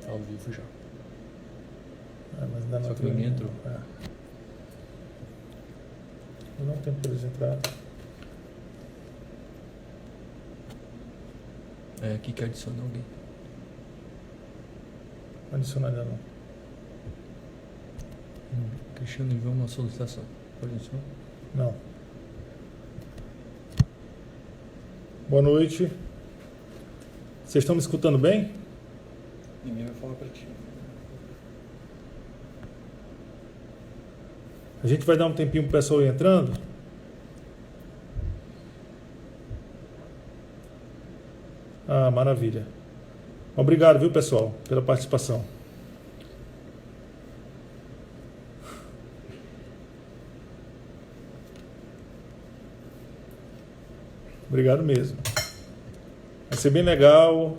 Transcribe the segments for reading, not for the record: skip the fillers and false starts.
Tá ao vivo já. Mas ainda não. Só que ninguém entrou. Não tem tempo para eles entrarem. Aqui que adiciona alguém. Não adiciona ainda não. Cristiano enviou uma solicitação. Pode adicionar? Não. Boa noite. Vocês estão me escutando bem? Ninguém vai falar pra ti. A gente vai dar um tempinho pro pessoal ir entrando. Maravilha. Obrigado, viu, pessoal, pela participação. Obrigado mesmo. Vai ser bem legal.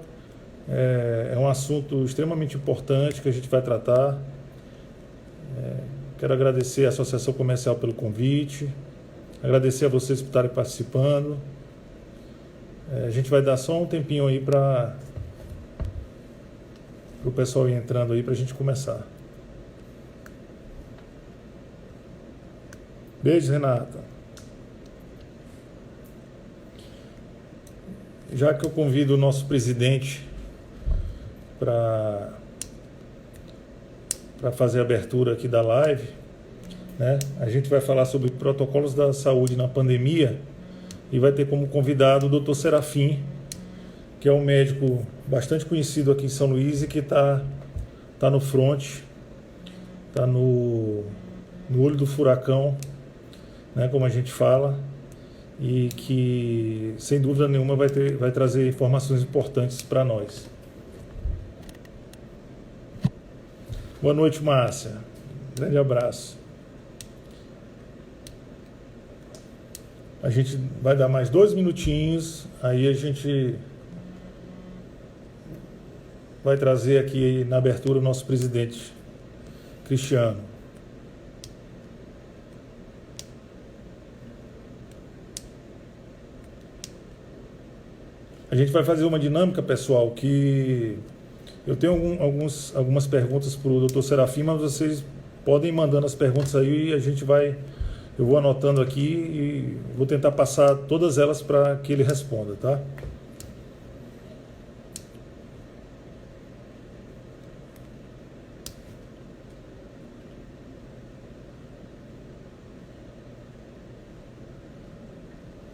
É um assunto extremamente importante que a gente vai tratar. Quero agradecer à Associação Comercial pelo convite. Agradecer a vocês por estarem participando. A gente vai dar só um tempinho aí para o pessoal ir entrando aí para a gente começar. Beijo, Renata. Já que eu convido o nosso presidente para fazer a abertura aqui da live, né? A gente vai falar sobre protocolos da saúde na pandemia e vai ter como convidado o Dr. Serafim, que é um médico bastante conhecido aqui em São Luís e que está no front, está no olho do furacão, né, como a gente fala, e que, sem dúvida nenhuma, vai trazer informações importantes para nós. Boa noite, Márcia. Grande abraço. A gente vai dar mais 2 minutinhos, aí a gente vai trazer aqui na abertura o nosso presidente, Cristiano. A gente vai fazer uma dinâmica, pessoal, que eu tenho algumas perguntas para o Dr. Serafim, mas vocês podem ir mandando as perguntas aí e eu vou anotando aqui e vou tentar passar todas elas para que ele responda, tá?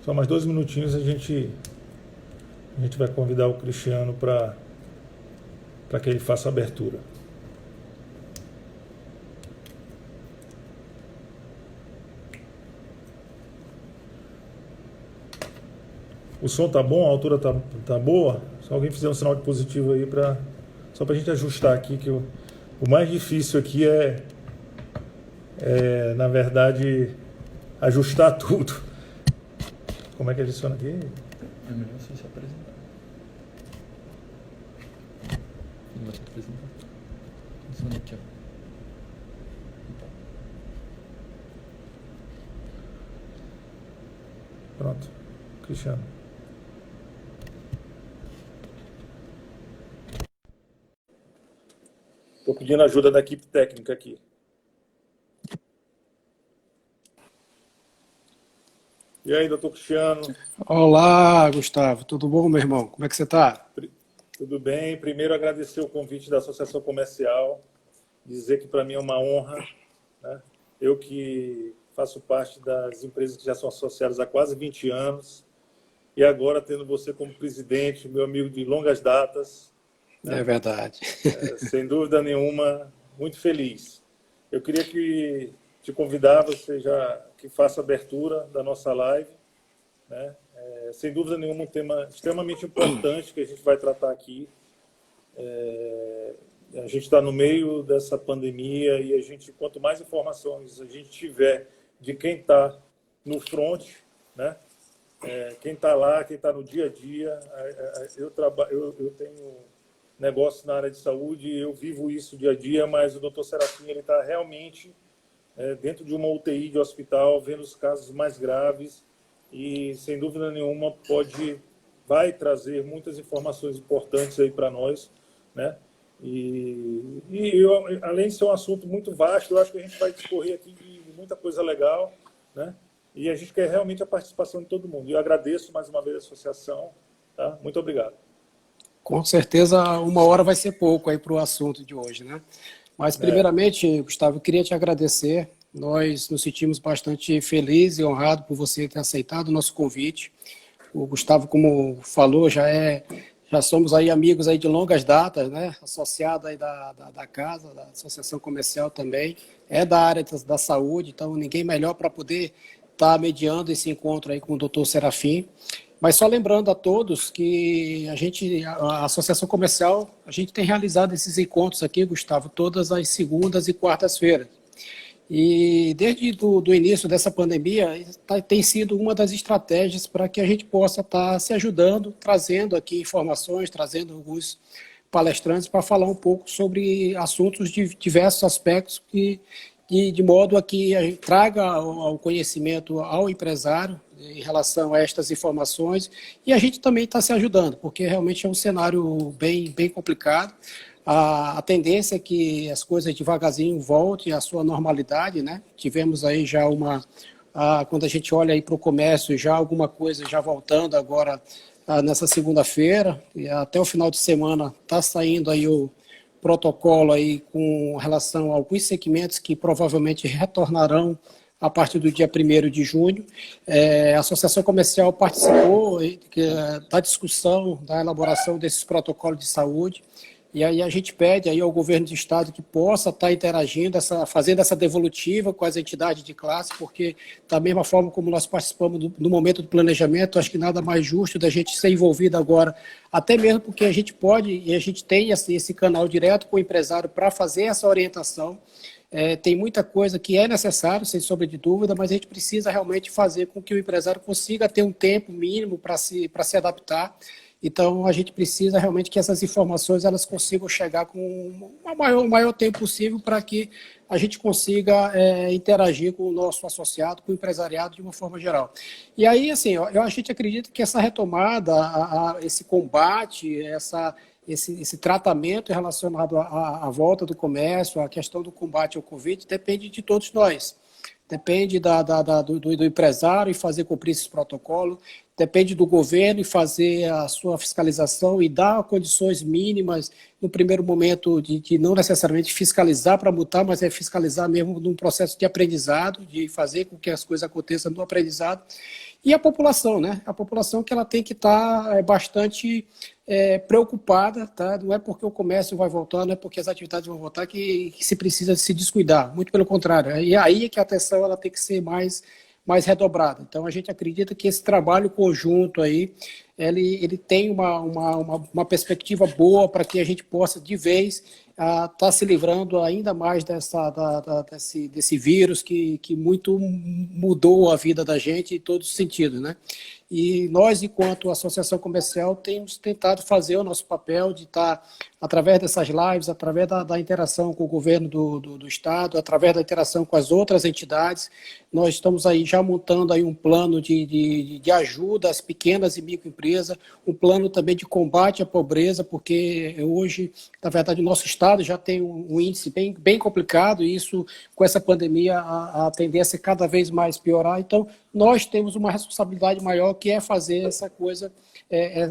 Só mais 2 minutinhos a gente vai convidar o Cristiano para que ele faça a abertura. O som tá bom? A altura tá boa? Se alguém fizer um sinal de positivo aí, só para a gente ajustar aqui, que o mais difícil aqui na verdade, ajustar tudo. Como é que adiciona aqui? É melhor você se apresentar. Não vai se apresentar. Adiciona aqui, ó. Pronto. Cristiano. Estou pedindo ajuda da equipe técnica aqui. E aí, doutor Cristiano? Olá, Gustavo. Tudo bom, meu irmão? Como é que você está? Tudo bem. Primeiro, agradecer o convite da Associação Comercial, dizer que para mim é uma honra, né? Eu que faço parte das empresas que já são associadas há quase 20 anos e agora tendo você como presidente, meu amigo de longas datas. Né? É verdade. Sem dúvida nenhuma, muito feliz. Eu queria te convidar, você que faça a abertura da nossa live, né? Sem dúvida nenhuma, um tema extremamente importante que a gente vai tratar aqui. A gente está no meio dessa pandemia e quanto mais informações a gente tiver de quem está no front, né? Quem está lá, quem está no dia a dia. Eu tenho negócio na área de saúde, eu vivo isso dia a dia, mas o Dr. Serafim está realmente dentro de uma UTI de hospital, vendo os casos mais graves e, sem dúvida nenhuma, vai trazer muitas informações importantes aí para nós, né? Além de ser um assunto muito vasto, eu acho que a gente vai discorrer aqui de muita coisa legal, né? E a gente quer realmente a participação de todo mundo. E eu agradeço mais uma vez a associação. Tá? Muito obrigado. Com certeza, 1 hora vai ser pouco aí para o assunto de hoje, né? Mas, primeiramente, Gustavo, eu queria te agradecer. Nós nos sentimos bastante felizes e honrados por você ter aceitado o nosso convite. O Gustavo, como falou, já somos aí amigos aí de longas datas, né? Associado aí da casa, da Associação Comercial também. É da área da saúde, então ninguém melhor para poder estar mediando esse encontro aí com o Dr. Serafim. Mas só lembrando a todos que a Associação Comercial, a gente tem realizado esses encontros aqui, Gustavo, todas as segundas e quartas-feiras. E desde do início dessa pandemia, tem sido uma das estratégias para que a gente possa estar se ajudando, trazendo aqui informações, trazendo alguns palestrantes para falar um pouco sobre assuntos de diversos aspectos de modo a que a gente traga ao conhecimento ao empresário em relação a estas informações, e a gente também está se ajudando, porque realmente é um cenário bem complicado. A tendência é que as coisas devagarzinho voltem à sua normalidade, né? Tivemos aí já quando a gente olha aí para o comércio, já alguma coisa já voltando agora nessa segunda-feira, e até o final de semana está saindo aí o protocolo aí com relação a alguns segmentos que provavelmente retornarão a partir do dia 1º de junho. A Associação Comercial participou da discussão, da elaboração desses protocolos de saúde, e aí a gente pede aí ao governo do estado que possa estar interagindo, fazendo essa devolutiva com as entidades de classe, porque da mesma forma como nós participamos no momento do planejamento, acho que nada mais justo da gente ser envolvido agora, até mesmo porque a gente pode e a gente tem esse canal direto com o empresário para fazer essa orientação. Tem muita coisa que é necessário, sem sombra de dúvida, mas a gente precisa realmente fazer com que o empresário consiga ter um tempo mínimo para se adaptar. Então, a gente precisa realmente que essas informações elas consigam chegar com o maior tempo possível para que a gente consiga interagir com o nosso associado, com o empresariado de uma forma geral. E aí, assim, a gente acredita que essa retomada, esse combate, esse tratamento relacionado à volta do comércio, à questão do combate ao Covid, depende de todos nós. Depende do empresário em fazer cumprir esses protocolos, depende do governo em fazer a sua fiscalização e dar condições mínimas, no primeiro momento, de não necessariamente fiscalizar para multar, mas é fiscalizar mesmo num processo de aprendizado, de fazer com que as coisas aconteçam no aprendizado. E a população, né? A população que ela tem que estar bastante preocupada, tá? Não é porque o comércio vai voltar, não é porque as atividades vão voltar que se precisa se descuidar, muito pelo contrário. E aí é que a atenção ela tem que ser mais redobrada. Então a gente acredita que esse trabalho conjunto aí, ele tem uma perspectiva boa para que a gente possa de vez estar se livrando ainda mais desse vírus que muito mudou a vida da gente em todos os sentidos, né? E nós, enquanto associação comercial, temos tentado fazer o nosso papel de estar, através dessas lives, através da interação com o governo do Estado, através da interação com as outras entidades, nós estamos aí já montando aí um plano de ajuda às pequenas e microempresas, um plano também de combate à pobreza, porque hoje, na verdade, o nosso Estado já tem um índice bem complicado, e isso, com essa pandemia, a tendência é cada vez mais piorar. Então, nós temos uma responsabilidade maior, que é fazer essa coisa,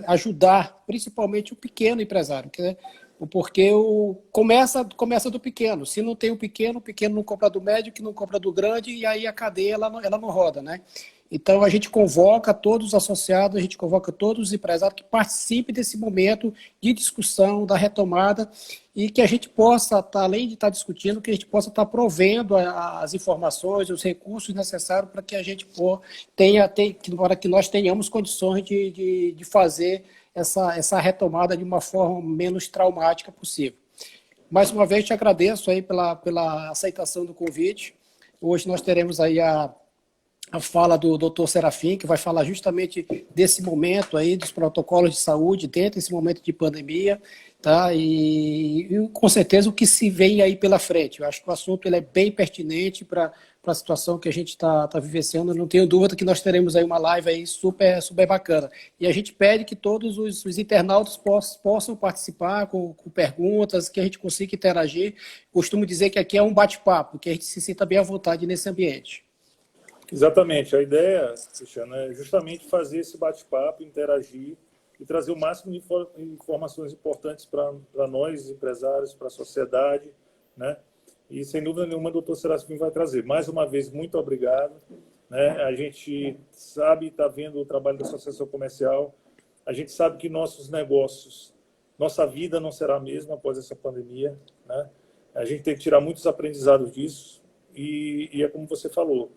ajudar principalmente o pequeno empresário, porque começa do pequeno. Se não tem o pequeno não compra do médio, que não compra do grande, e aí a cadeia ela não roda, né? Então a gente convoca todos os associados, a gente convoca todos os empresários que participem desse momento de discussão, da retomada, e que a gente possa, além de estar discutindo, que a gente possa estar provendo as informações, os recursos necessários para que a gente para que nós tenhamos condições de fazer essa retomada de uma forma menos traumática possível. Mais uma vez, te agradeço aí pela aceitação do convite. Hoje nós teremos aí a fala do Dr. Serafim, que vai falar justamente desse momento aí, dos protocolos de saúde dentro desse momento de pandemia, tá? E com certeza o que se vem aí pela frente. Eu acho que o assunto ele é bem pertinente para para a situação que a gente está vivenciando. Eu não tenho dúvida que nós teremos aí uma live aí super, super bacana. E a gente pede que todos os internautas possam participar com perguntas, que a gente consiga interagir. Costumo dizer que aqui é um bate-papo, que a gente se sinta bem à vontade nesse ambiente. Exatamente. A ideia, Cristiano, é justamente fazer esse bate-papo, interagir e trazer o máximo de informações importantes para nós, empresários, para a sociedade, né? E, sem dúvida nenhuma, o doutor Serafim vai trazer. Mais uma vez, muito obrigado. Né? A gente sabe, está vendo o trabalho da Associação Comercial, a gente sabe que nossos negócios, nossa vida não será a mesma após essa pandemia. Né? A gente tem que tirar muitos aprendizados disso e é como você falou,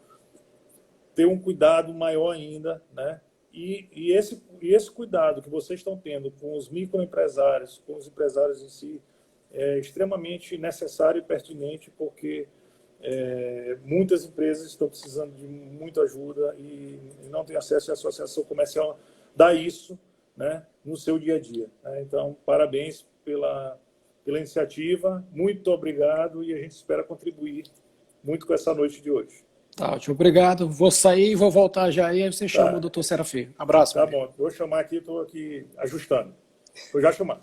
ter um cuidado maior ainda, né? E esse cuidado que vocês estão tendo com os microempresários, com os empresários em si, é extremamente necessário e pertinente, porque muitas empresas estão precisando de muita ajuda e não têm acesso à associação comercial, dá isso, né, no seu dia a dia. Né? Então, parabéns pela iniciativa, muito obrigado e a gente espera contribuir muito com essa noite de hoje. Tá ótimo, obrigado. Vou sair e vou voltar já aí você chama o doutor Serafim. Abraço. Tá bom, vou chamar aqui, estou aqui ajustando. Vou já chamar.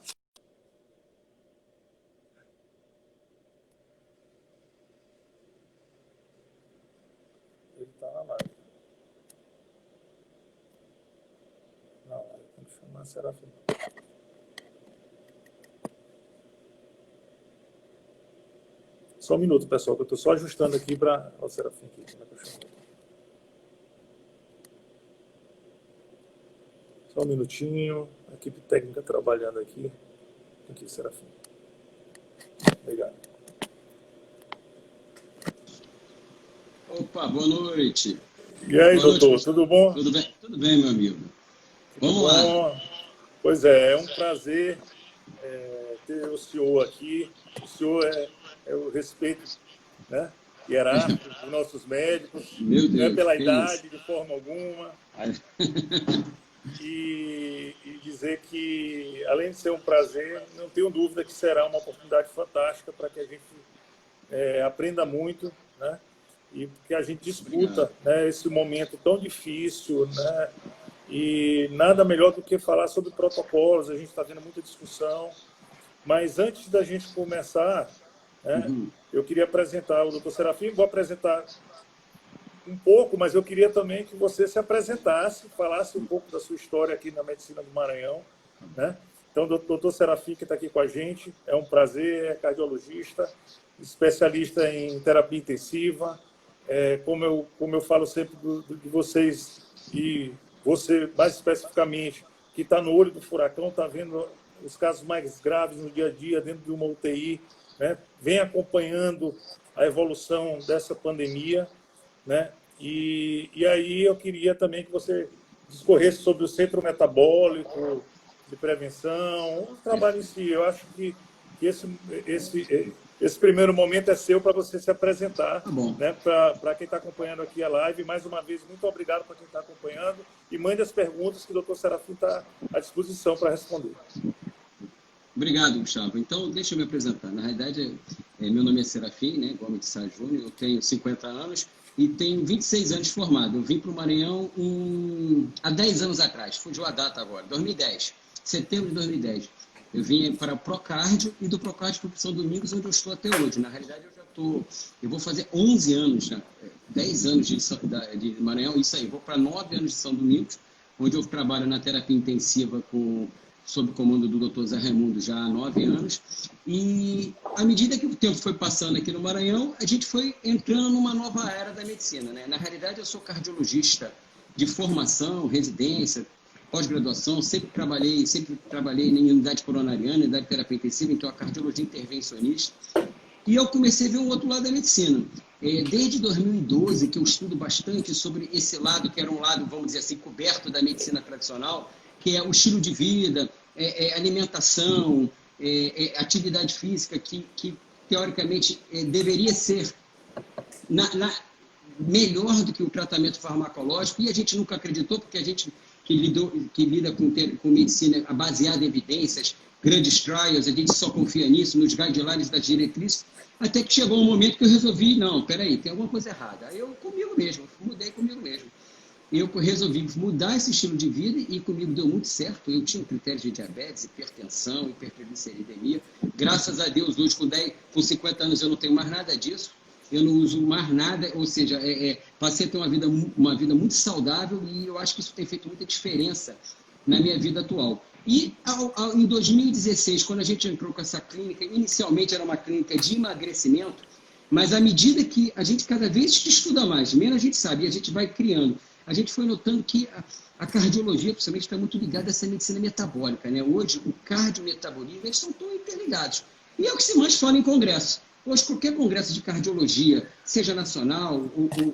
Ele está na live. Na live, tem que chamar Serafim. Só um minuto, pessoal, que eu estou só ajustando aqui para o Serafim aqui. Como é que eu chamo? Só um minutinho. A equipe técnica trabalhando aqui. Aqui, Serafim. Obrigado. Opa, boa noite. E aí, boa doutor, noite, tudo bom? Tudo bem, meu amigo. Vamos lá. Pois é um prazer ter o senhor aqui. O senhor eu respeito, né, hierárquico dos nossos médicos, Meu Deus, não é pela idade, isso? de forma alguma. E dizer que, além de ser um prazer, não tenho dúvida que será uma oportunidade fantástica para que a gente aprenda muito, né, e que a gente discuta, né, esse momento tão difícil, né, e nada melhor do que falar sobre protocolos. A gente está vendo muita discussão, mas antes da gente começar, né, eu queria apresentar o doutor Serafim. Vou apresentar um pouco, mas eu queria também que você se apresentasse, falasse um pouco da sua história aqui na Medicina do Maranhão. Né? Então, o doutor Serafim, que está aqui com a gente, é um prazer, é cardiologista, especialista em terapia intensiva. Como eu falo sempre de vocês, e você mais especificamente, que está no olho do furacão, está vendo os casos mais graves no dia a dia dentro de uma UTI, né? Vem acompanhando a evolução dessa pandemia, né? E aí eu queria também que você discorresse sobre o centro metabólico de prevenção, o trabalho em si. Eu acho que esse primeiro momento é seu para você se apresentar, né? Para quem está acompanhando aqui a live. Mais uma vez, muito obrigado para quem está acompanhando e mande as perguntas que o Dr. Serafim está à disposição para responder. Obrigado, Gustavo. Então, deixa eu me apresentar. Na realidade, meu nome é Serafim, né, Gomes de Sá Júnior, eu tenho 50 anos e tenho 26 anos de formado. Eu vim para o Maranhão há 10 anos atrás, fugiu a data agora, 2010, setembro de 2010. Eu vim para o Procardio e do Procardio para o São Domingos, onde eu estou até hoje. Na realidade, eu vou fazer 11 anos, né, 10 anos de Maranhão, isso aí, vou para 9 anos de São Domingos, onde eu trabalho na terapia intensiva sob o comando do Dr. Zé Raimundo já há 9 anos. E, à medida que o tempo foi passando aqui no Maranhão, a gente foi entrando numa nova era da medicina. Né? Na realidade, eu sou cardiologista de formação, residência, pós-graduação, sempre trabalhei em unidade coronariana, unidade de terapia intensiva, então a cardiologia intervencionista. E eu comecei a ver o outro lado da medicina. Desde 2012, que eu estudo bastante sobre esse lado, que era um lado, vamos dizer assim, coberto da medicina tradicional, que é o estilo de vida, alimentação, atividade física, que teoricamente deveria ser melhor do que o tratamento farmacológico, e a gente nunca acreditou, porque a gente que lida com medicina baseada em evidências, grandes trials, a gente só confia nisso, nos guidelines das diretrizes, até que chegou um momento que eu resolvi, não, peraí, tem alguma coisa errada. Aí eu comigo mesmo, mudei comigo mesmo. Eu resolvi mudar esse estilo de vida e comigo deu muito certo. Eu tinha critérios de diabetes, hipertensão, hipertrigliceridemia. Graças a Deus, hoje com 50 anos eu não tenho mais nada disso. Eu não uso mais nada, ou seja, passei a ter uma vida muito saudável e eu acho que isso tem feito muita diferença na minha vida atual. E em 2016, quando a gente entrou com essa clínica, inicialmente era uma clínica de emagrecimento, mas à medida que a gente cada vez estuda mais, menos a gente sabe, e a gente vai criando, a gente foi notando que a cardiologia, principalmente, está muito ligada a essa medicina metabólica, né? Hoje, o cardiometabolismo, eles são tão interligados. E é o que se mais fala em congresso. Hoje, qualquer congresso de cardiologia, seja nacional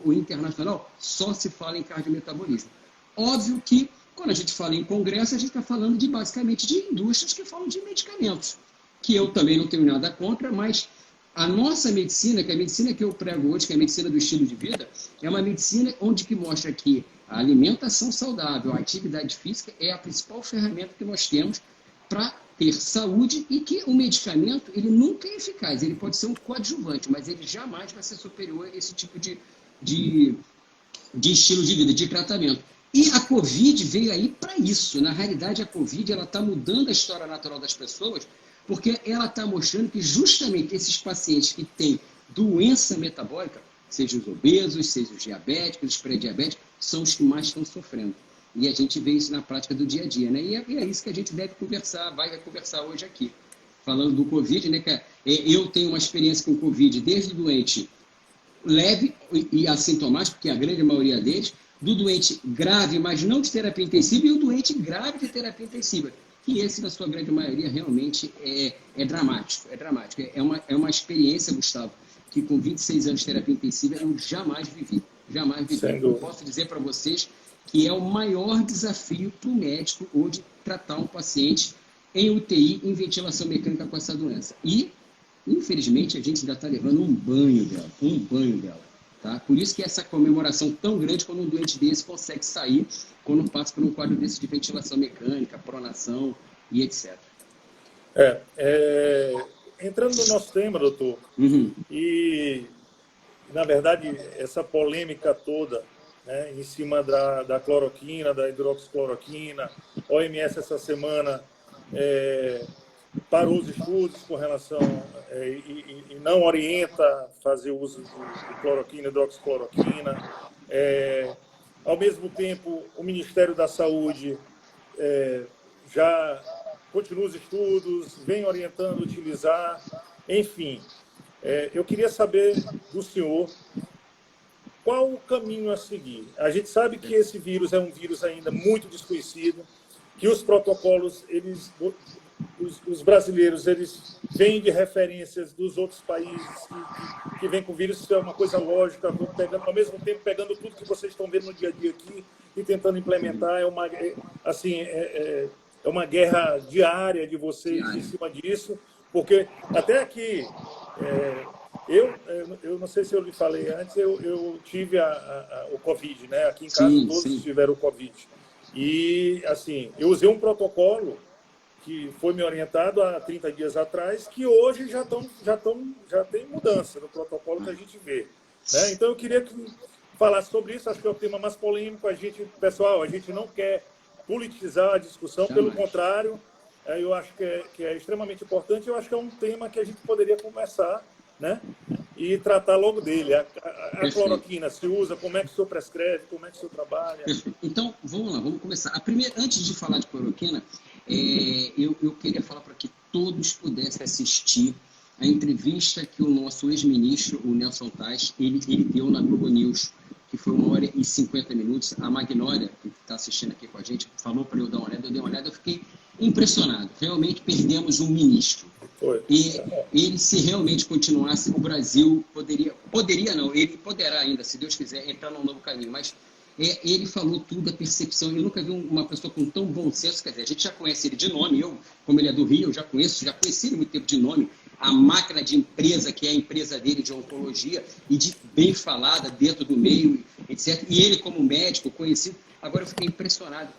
ou internacional, só se fala em cardiometabolismo. Óbvio que, quando a gente fala em congresso, a gente está falando basicamente de indústrias que falam de medicamentos, que eu também não tenho nada contra, mas a nossa medicina, que é a medicina que eu prego hoje, que é a medicina do estilo de vida, é uma medicina onde que mostra que a alimentação saudável, a atividade física é a principal ferramenta que nós temos para ter saúde e que o medicamento, ele nunca é eficaz, ele pode ser um coadjuvante, mas ele jamais vai ser superior a esse tipo de estilo de vida, de tratamento. E a Covid veio aí para isso. Na realidade, a Covid está mudando a história natural das pessoas, porque ela está mostrando que justamente esses pacientes que têm doença metabólica, seja os obesos, seja os diabéticos, os pré-diabéticos, são os que mais estão sofrendo. E a gente vê isso na prática do dia a dia, né? E é isso que a gente deve conversar, vai conversar hoje aqui. Falando do Covid, né? Que eu tenho uma experiência com o Covid desde o doente leve e assintomático, que é a grande maioria deles, do doente grave, mas não de terapia intensiva, e o doente grave de terapia intensiva. Que esse, na sua grande maioria, realmente é dramático. É dramático. É uma experiência, Gustavo, que com 26 anos de terapia intensiva eu jamais vivi. Jamais vivi. Eu posso dizer para vocês que é o maior desafio para o médico hoje tratar um paciente em UTI, em ventilação mecânica com essa doença. E, infelizmente, a gente ainda está levando um banho dela. Tá? Por isso que essa comemoração tão grande quando um doente desse consegue sair, quando passa por um quadro desse de ventilação mecânica, pronação e etc. Entrando no nosso tema, doutor, e, na verdade, essa polêmica toda, né, em cima da cloroquina, da hidroxicloroquina, OMS essa semana parou os estudos com relação e não orienta fazer uso de cloroquina, hidroxicloroquina. Ao mesmo tempo, o Ministério da Saúde já continua os estudos, vem orientando a utilizar, enfim. Eu queria saber do senhor qual o caminho a seguir. A gente sabe que esse vírus é um vírus ainda muito desconhecido, que os protocolos, os brasileiros, eles vêm de referências dos outros países que vêm com vírus, isso é uma coisa lógica, pegando, ao mesmo tempo pegando tudo que vocês estão vendo no dia a dia aqui e tentando implementar. É uma guerra diária de vocês em cima disso, porque até aqui, eu não sei se eu lhe falei antes, eu tive o Covid, né? Aqui em casa todos tiveram o Covid. E, assim, eu usei um protocolo que foi me orientado há 30 dias atrás, que hoje já tem mudança no protocolo que a gente vê, né? Então, eu queria que falasse sobre isso. Acho que é o tema mais polêmico. Pessoal, a gente não quer politizar a discussão, pelo contrário, eu acho que é extremamente importante. Eu acho que é um tema que a gente poderia conversar, né? E tratar logo dele. A cloroquina se usa, como é que o senhor prescreve, como é que o senhor trabalha? Então, vamos lá, vamos começar. Antes de falar de cloroquina, eu queria falar para que todos pudessem assistir a entrevista que o nosso ex-ministro, o Nelson Tais, ele deu na Globo News, que foi 1h50. A Magnólia, que está assistindo aqui com a gente, falou para eu dar uma olhada, eu dei uma olhada, eu fiquei impressionado. Realmente perdemos um ministro. E ele, se realmente continuasse, o Brasil ele poderá ainda, se Deus quiser, entrar num novo caminho, mas ele falou tudo, a percepção. Eu nunca vi uma pessoa com tão bom senso. Quer dizer, a gente já conhece ele de nome, como ele é do Rio, eu já conheci ele há muito tempo de nome, a máquina de empresa, que é a empresa dele de oncologia, e de bem falada dentro do meio, etc. E ele, como médico conhecido, agora eu fiquei impressionado.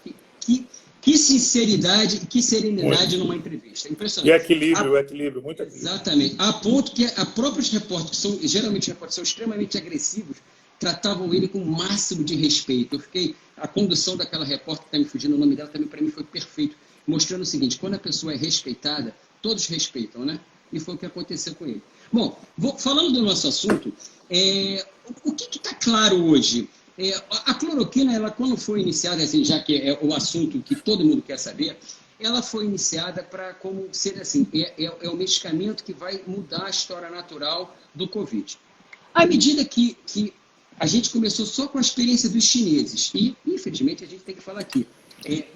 Que sinceridade, que serenidade numa entrevista. Impressionante. E equilíbrio, muito equilíbrio. Exatamente. A ponto que a próprios repórteres, que são, geralmente repórteres, são extremamente agressivos, tratavam ele com o máximo de respeito. A condução daquela repórter, que está me fugindo o nome dela, também para mim foi perfeito, mostrando o seguinte: quando a pessoa é respeitada, todos respeitam, né? E foi o que aconteceu com ele. Bom, falando do nosso assunto, o que está claro hoje? A cloroquina, ela, quando foi iniciada, assim, já que é o assunto que todo mundo quer saber, ela foi iniciada para como ser assim, é o medicamento que vai mudar a história natural do Covid. À medida que a gente começou só com a experiência dos chineses, e infelizmente a gente tem que falar aqui,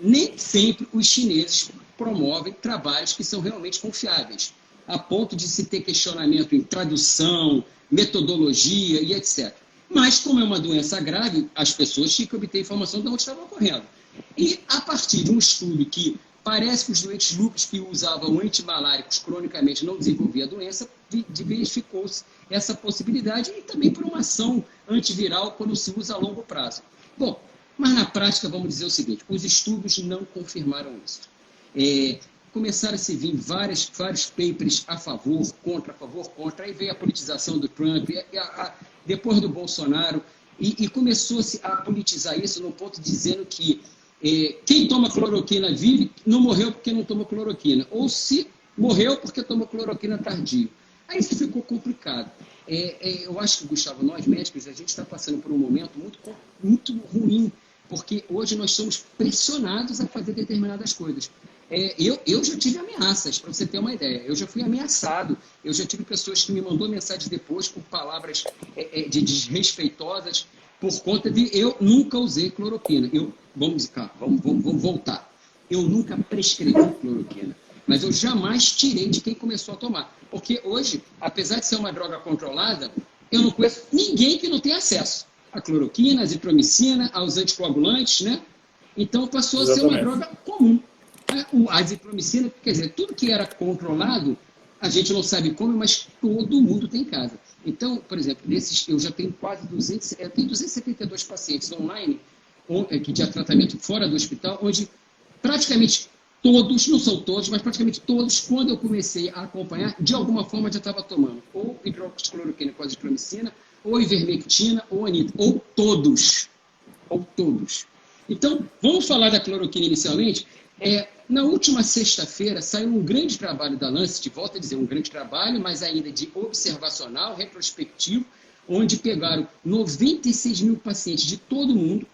nem sempre os chineses promovem trabalhos que são realmente confiáveis, a ponto de se ter questionamento em tradução, metodologia e etc. Mas, como é uma doença grave, as pessoas tinham que obter informação de onde estava ocorrendo. E, a partir de um estudo que parece que os doentes lúpus que usavam antimaláricos cronicamente não desenvolviam a doença, verificou-se essa possibilidade e também por uma ação antiviral quando se usa a longo prazo. Bom, mas na prática, vamos dizer o seguinte: os estudos não confirmaram isso. Começaram a se vir vários papers a favor, contra, aí veio a politização do Trump, depois do Bolsonaro, e começou-se a politizar isso no ponto dizendo que quem toma cloroquina vive, não morreu porque não tomou cloroquina, ou se morreu porque tomou cloroquina tardio. Aí isso ficou complicado. Eu acho que, Gustavo, nós médicos, a gente está passando por um momento muito ruim, porque hoje nós somos pressionados a fazer determinadas coisas. Eu já tive ameaças, para você ter uma ideia. Eu já fui ameaçado. Eu já tive pessoas que me mandou mensagens depois com palavras desrespeitosas por conta de eu nunca usei cloroquina. Vamos voltar. Eu nunca prescrevi cloroquina, mas eu jamais tirei de quem começou a tomar. Porque hoje, apesar de ser uma droga controlada, eu não conheço ninguém que não tenha acesso à cloroquina, à azitromicina, aos anticoagulantes, né? Então passou a ser uma droga comum. A azitromicina, quer dizer, tudo que era controlado, a gente não sabe como, mas todo mundo tem em casa. Então, por exemplo, eu já tenho quase 272 pacientes online, que tinha tratamento fora do hospital, onde praticamente todos, não são todos, mas praticamente todos, quando eu comecei a acompanhar, de alguma forma já estava tomando ou hidroxicloroquina com azitromicina, ou ivermectina, ou anita, ou todos. Então, vamos falar da cloroquina inicialmente. Na última sexta-feira saiu um grande trabalho da Lancet, volto a dizer, um grande trabalho, mas ainda de observacional, retrospectivo, onde pegaram 96 mil pacientes de todo mundo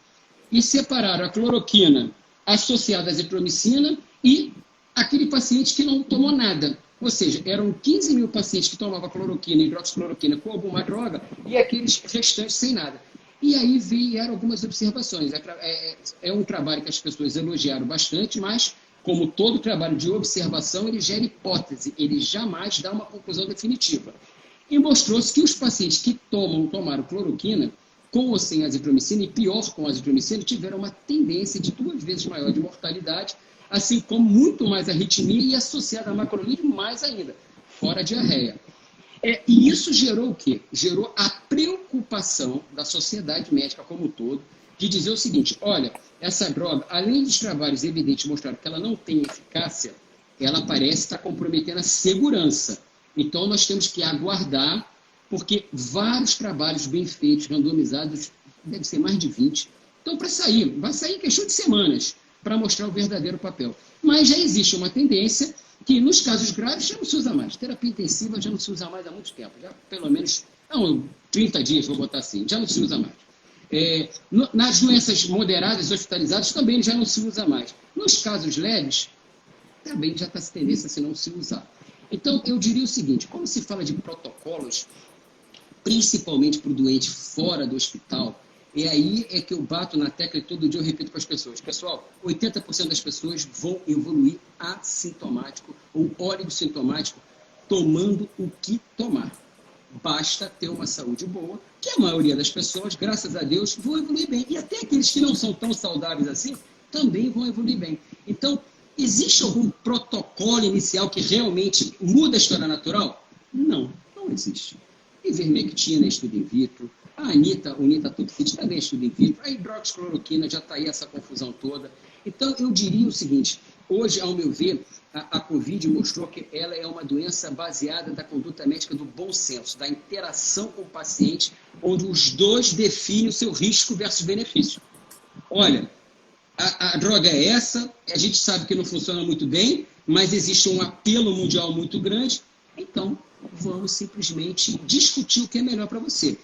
e separaram a cloroquina associada à azitromicina e aquele paciente que não tomou nada. Ou seja, eram 15 mil pacientes que tomavam cloroquina e hidroxicloroquina com alguma droga e aqueles restantes sem nada. E aí vieram algumas observações. É um trabalho que as pessoas elogiaram bastante, mas, como todo trabalho de observação, ele gera hipótese, ele jamais dá uma conclusão definitiva. E mostrou-se que os pacientes que tomaram cloroquina, com ou sem azitromicina, e pior com azitromicina, tiveram uma tendência de 2 vezes maior de mortalidade, assim como muito mais arritmia e associada a macrolídeo mais ainda, fora a diarreia. E isso gerou o quê? Gerou a preocupação da sociedade médica como um todo, de dizer o seguinte: olha, essa droga, além dos trabalhos evidentes mostrando que ela não tem eficácia, ela parece estar comprometendo a segurança. Então, nós temos que aguardar, porque vários trabalhos bem feitos, randomizados, deve ser mais de 20, então vai sair em questão de semanas, para mostrar o verdadeiro papel. Mas já existe uma tendência que, nos casos graves, já não se usa mais. Terapia intensiva já não se usa mais há muito tempo. Já pelo menos 30 dias, vou botar assim, já não se usa mais. Nas doenças moderadas e hospitalizadas também já não se usa mais. Nos casos leves, também já está se tendência a se não se usar. Então, eu diria o seguinte: como se fala de protocolos, principalmente para o doente fora do hospital, aí que eu bato na tecla e todo dia eu repito para as pessoas: pessoal, 80% das pessoas vão evoluir assintomático ou oligossintomático tomando o que tomar. Basta ter uma saúde boa, que a maioria das pessoas, graças a Deus, vão evoluir bem. E até aqueles que não são tão saudáveis assim, também vão evoluir bem. Então, existe algum protocolo inicial que realmente muda a história natural? Não existe. Ivermectina é estudo in vitro, a anita, o nitazoxanide também é estudo in vitro, a hidroxicloroquina já está aí essa confusão toda. Então, eu diria o seguinte, hoje, ao meu ver, a Covid mostrou que ela é uma doença baseada da conduta médica do bom senso, da interação com o paciente, onde os dois definem o seu risco versus benefício. Olha, a droga é essa, a gente sabe que não funciona muito bem, mas existe um apelo mundial muito grande, então vamos simplesmente discutir o que é melhor para você.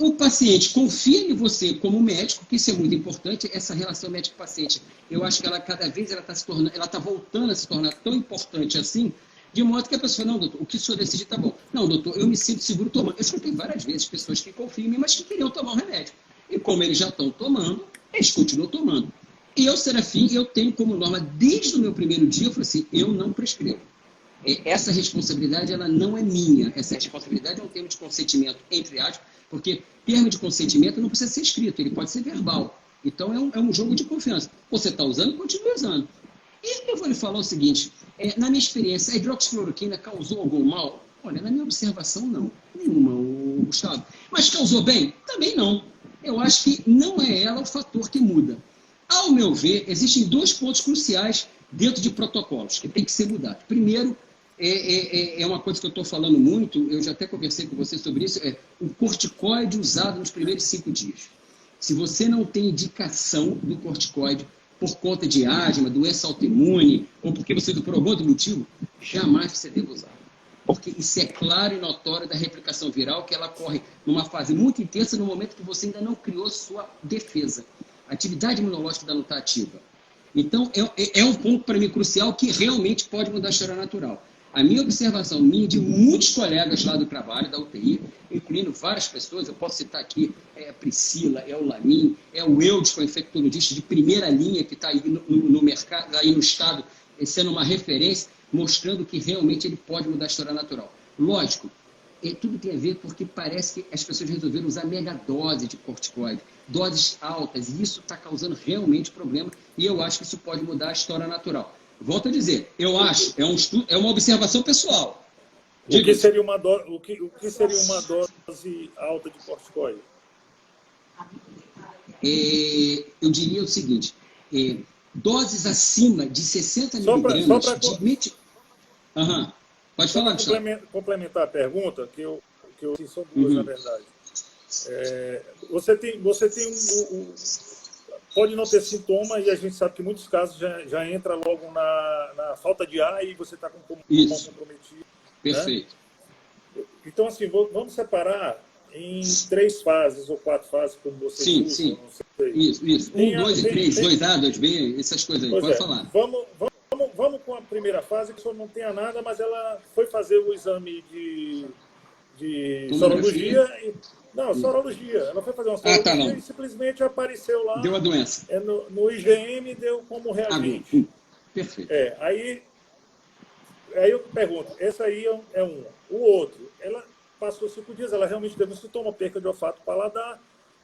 O paciente confia em você como médico, que isso é muito importante, essa relação médico-paciente. Eu acho que ela cada vez ela está voltando a se tornar tão importante assim, de modo que a pessoa, não, doutor, o que o senhor decidir está bom. Não, doutor, eu me sinto seguro tomando. Eu escutei várias vezes pessoas que confiam em mim, mas que queriam tomar um remédio. E como eles já estão tomando, eles continuam tomando. E eu, Serafim, eu tenho como norma, desde o meu primeiro dia, eu falei assim, eu não prescrevo. Essa responsabilidade, ela não é minha. Essa responsabilidade é um termo de consentimento, entre aspas, porque termo de consentimento não precisa ser escrito, ele pode ser verbal. Então, é um jogo de confiança. Você está usando, continue usando. E eu vou lhe falar o seguinte, na minha experiência, a hidroxicloroquina causou algum mal? Olha, na minha observação, não. Nenhuma, Gustavo. Mas causou bem? Também não. Eu acho que não é ela o fator que muda. Ao meu ver, existem dois pontos cruciais dentro de protocolos que tem que ser mudados. Primeiro, é uma coisa que eu estou falando muito, eu já até conversei com você sobre isso, é o corticoide usado nos primeiros 5 dias. Se você não tem indicação do corticoide por conta de asma, doença autoimune, ou porque você por algum outro motivo, jamais você deve usar. Porque isso é claro e notório da replicação viral, que ela ocorre numa fase muito intensa, no momento que você ainda não criou sua defesa. A atividade imunológica ainda não está ativa. Então, é um ponto para mim crucial que realmente pode mudar a história natural. A minha observação, minha e de muitos colegas lá do trabalho, da UTI, incluindo várias pessoas, eu posso citar aqui a Priscila, o Lamin, o Eudes, que é o infectologista de primeira linha, que está aí no mercado, aí no estado, sendo uma referência, mostrando que realmente ele pode mudar a história natural. Lógico, tudo tem a ver porque parece que as pessoas resolveram usar megadose de corticoide, doses altas, e isso está causando realmente problema, e eu acho que isso pode mudar a história natural. Volto a dizer, eu acho, é uma observação pessoal. O que seria uma dose alta de corticoide? Eu diria o seguinte, doses acima de 60 miligramas de... Pode falar, Gustavo. Complementar a pergunta, que são duas, na verdade. Você tem pode não ter sintoma, e a gente sabe que em muitos casos já entra logo na falta de ar e você está com o pulmão comprometido. Perfeito. Né? Então, assim, vamos separar em 3 fases ou 4 fases, como você disse. Sim. Isso. 1, 2 e 3, 2A, 2B, essas coisas aí. Pode falar. Vamos com a primeira fase, que só não tenha nada, mas ela foi fazer o exame de sorologia. Sorologia. Ela foi fazer uma sorologia e simplesmente apareceu lá. Deu a doença. No IgM deu como reagente. Perfeito. Aí eu pergunto, esse aí é um. O outro, ela passou 5 dias, ela realmente teve um sintoma, perca de olfato paladar,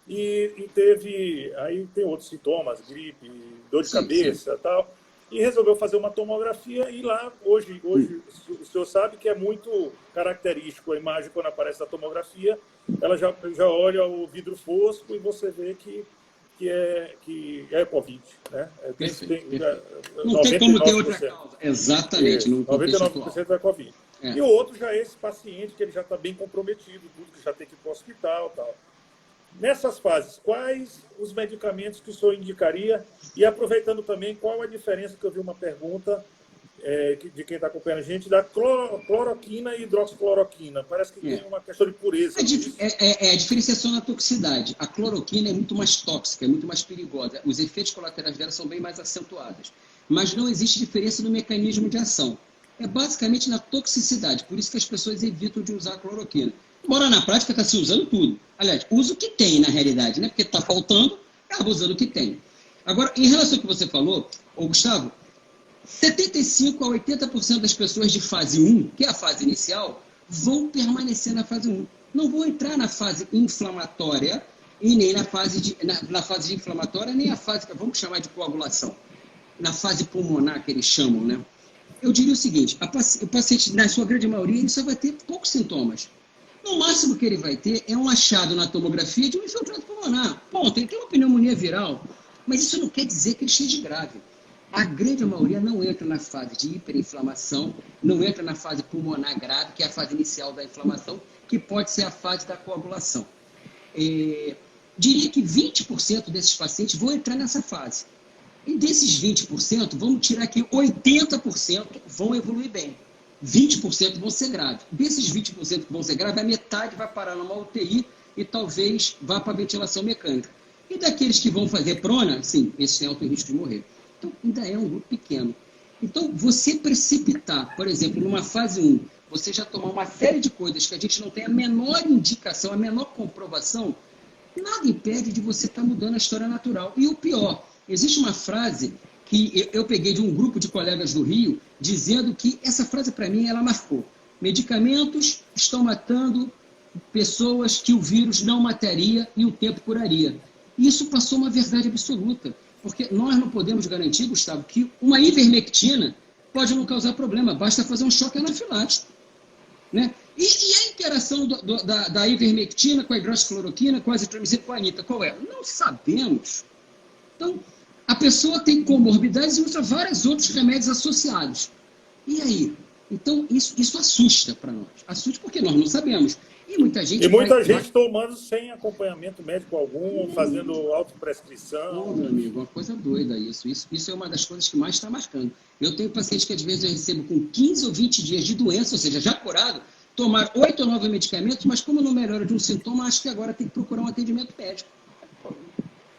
e teve, aí tem outros sintomas, gripe, dor de cabeça e tal, e resolveu fazer uma tomografia, e lá, hoje o senhor sabe que é muito característico a imagem quando aparece na tomografia, ela já olha o vidro fosco e você vê que é Covid, né? Não tem como ter outra causa. Exatamente. 99% é Covid. E o outro já é esse paciente que ele já está bem comprometido, tudo, que já tem que ir para o hospital e tal. Nessas fases, quais os medicamentos que o senhor indicaria? E aproveitando também, qual a diferença, que eu vi uma pergunta de quem está acompanhando a gente, da cloroquina e hidroxicloroquina. Parece que tem uma questão de pureza. A diferenciação na toxicidade. A cloroquina é muito mais tóxica, é muito mais perigosa. Os efeitos colaterais dela são bem mais acentuados. Mas não existe diferença no mecanismo de ação. É basicamente na toxicidade. Por isso que as pessoas evitam de usar a cloroquina. Embora na prática está se usando tudo. Aliás, usa o que tem na realidade, né? Porque está faltando, acaba usando o que tem. Agora, em relação ao que você falou, Gustavo, 75% a 80% das pessoas de fase 1, que é a fase inicial, vão permanecer na fase 1. Não vão entrar na fase inflamatória e nem na fase de inflamatória, nem a fase que vamos chamar de coagulação. Na fase pulmonar, que eles chamam, né? Eu diria o seguinte, o paciente, na sua grande maioria, ele só vai ter poucos sintomas. No máximo que ele vai ter é um achado na tomografia de um infiltrado pulmonar. Ponto, ele tem uma pneumonia viral. Mas isso não quer dizer que ele esteja grave. A grande maioria não entra na fase de hiperinflamação, não entra na fase pulmonar grave, que é a fase inicial da inflamação, que pode ser a fase da coagulação. Diria que 20% desses pacientes vão entrar nessa fase. E desses 20%, vamos tirar que 80% vão evoluir bem. 20% vão ser graves. Desses 20% que vão ser graves, a metade vai parar numa UTI e talvez vá para a ventilação mecânica. E daqueles que vão fazer prona, sim, esses têm alto risco de morrer. Então, ainda é um grupo pequeno. Então, você precipitar, por exemplo, numa fase 1, você já tomar uma série de coisas que a gente não tem a menor indicação, a menor comprovação, nada impede de você estar mudando a história natural. E o pior, existe uma frase que eu peguei de um grupo de colegas do Rio, dizendo que essa frase, para mim, ela marcou. Medicamentos estão matando pessoas que o vírus não mataria e o tempo curaria. E isso passou uma verdade absoluta, porque nós não podemos garantir, Gustavo, que uma ivermectina pode não causar problema, basta fazer um choque anafilático. Né? E a interação da ivermectina com a hidroxicloroquina, com a azitromicina, com a anita, qual é? Não sabemos. Então, a pessoa tem comorbidades e usa vários outros remédios associados. E aí? Então, isso assusta para nós. Assusta porque nós não sabemos. E muita gente tomando sem acompanhamento médico algum, fazendo autoprescrição. Meu amigo, uma coisa doida isso. Isso é uma das coisas que mais está marcando. Eu tenho pacientes que às vezes eu recebo com 15 ou 20 dias de doença, ou seja, já curado, tomar 8 ou 9 medicamentos, mas como não melhora de um sintoma, acho que agora tem que procurar um atendimento médico.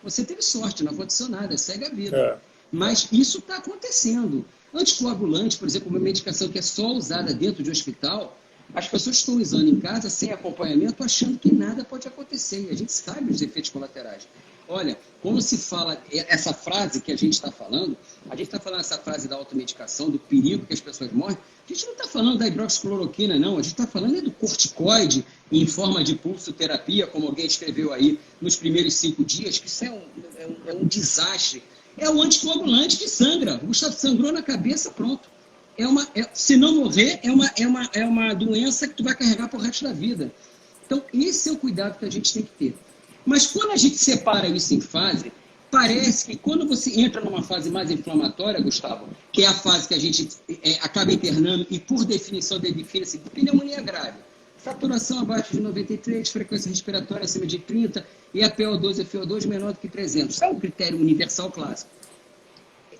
Você teve sorte, não aconteceu nada, segue a vida. Mas isso está acontecendo. Anticoagulante, por exemplo, uma medicação que é só usada dentro de hospital, as pessoas estão usando em casa sem acompanhamento, achando que nada pode acontecer. E a gente sabe os efeitos colaterais. Olha, quando se fala essa frase que a gente está falando essa frase da automedicação, do perigo que as pessoas morrem, a gente não está falando da hidroxicloroquina, não. A gente está falando do corticoide em forma de pulsoterapia, como alguém escreveu aí, nos primeiros 5 dias, que isso é um desastre. É o anticoagulante que sangra. O Gustavo sangrou na cabeça, pronto. Se não morrer, é uma doença que tu vai carregar pro resto da vida. Então, esse é o cuidado que a gente tem que ter. Mas quando a gente separa isso em fase, parece que quando você entra numa fase mais inflamatória, Gustavo, que é a fase que a gente acaba internando e, por definição, define-se pneumonia grave, saturação abaixo de 93, frequência respiratória acima de 30 e a PO2 e FO2 menor do que 300. Isso é um critério universal clássico.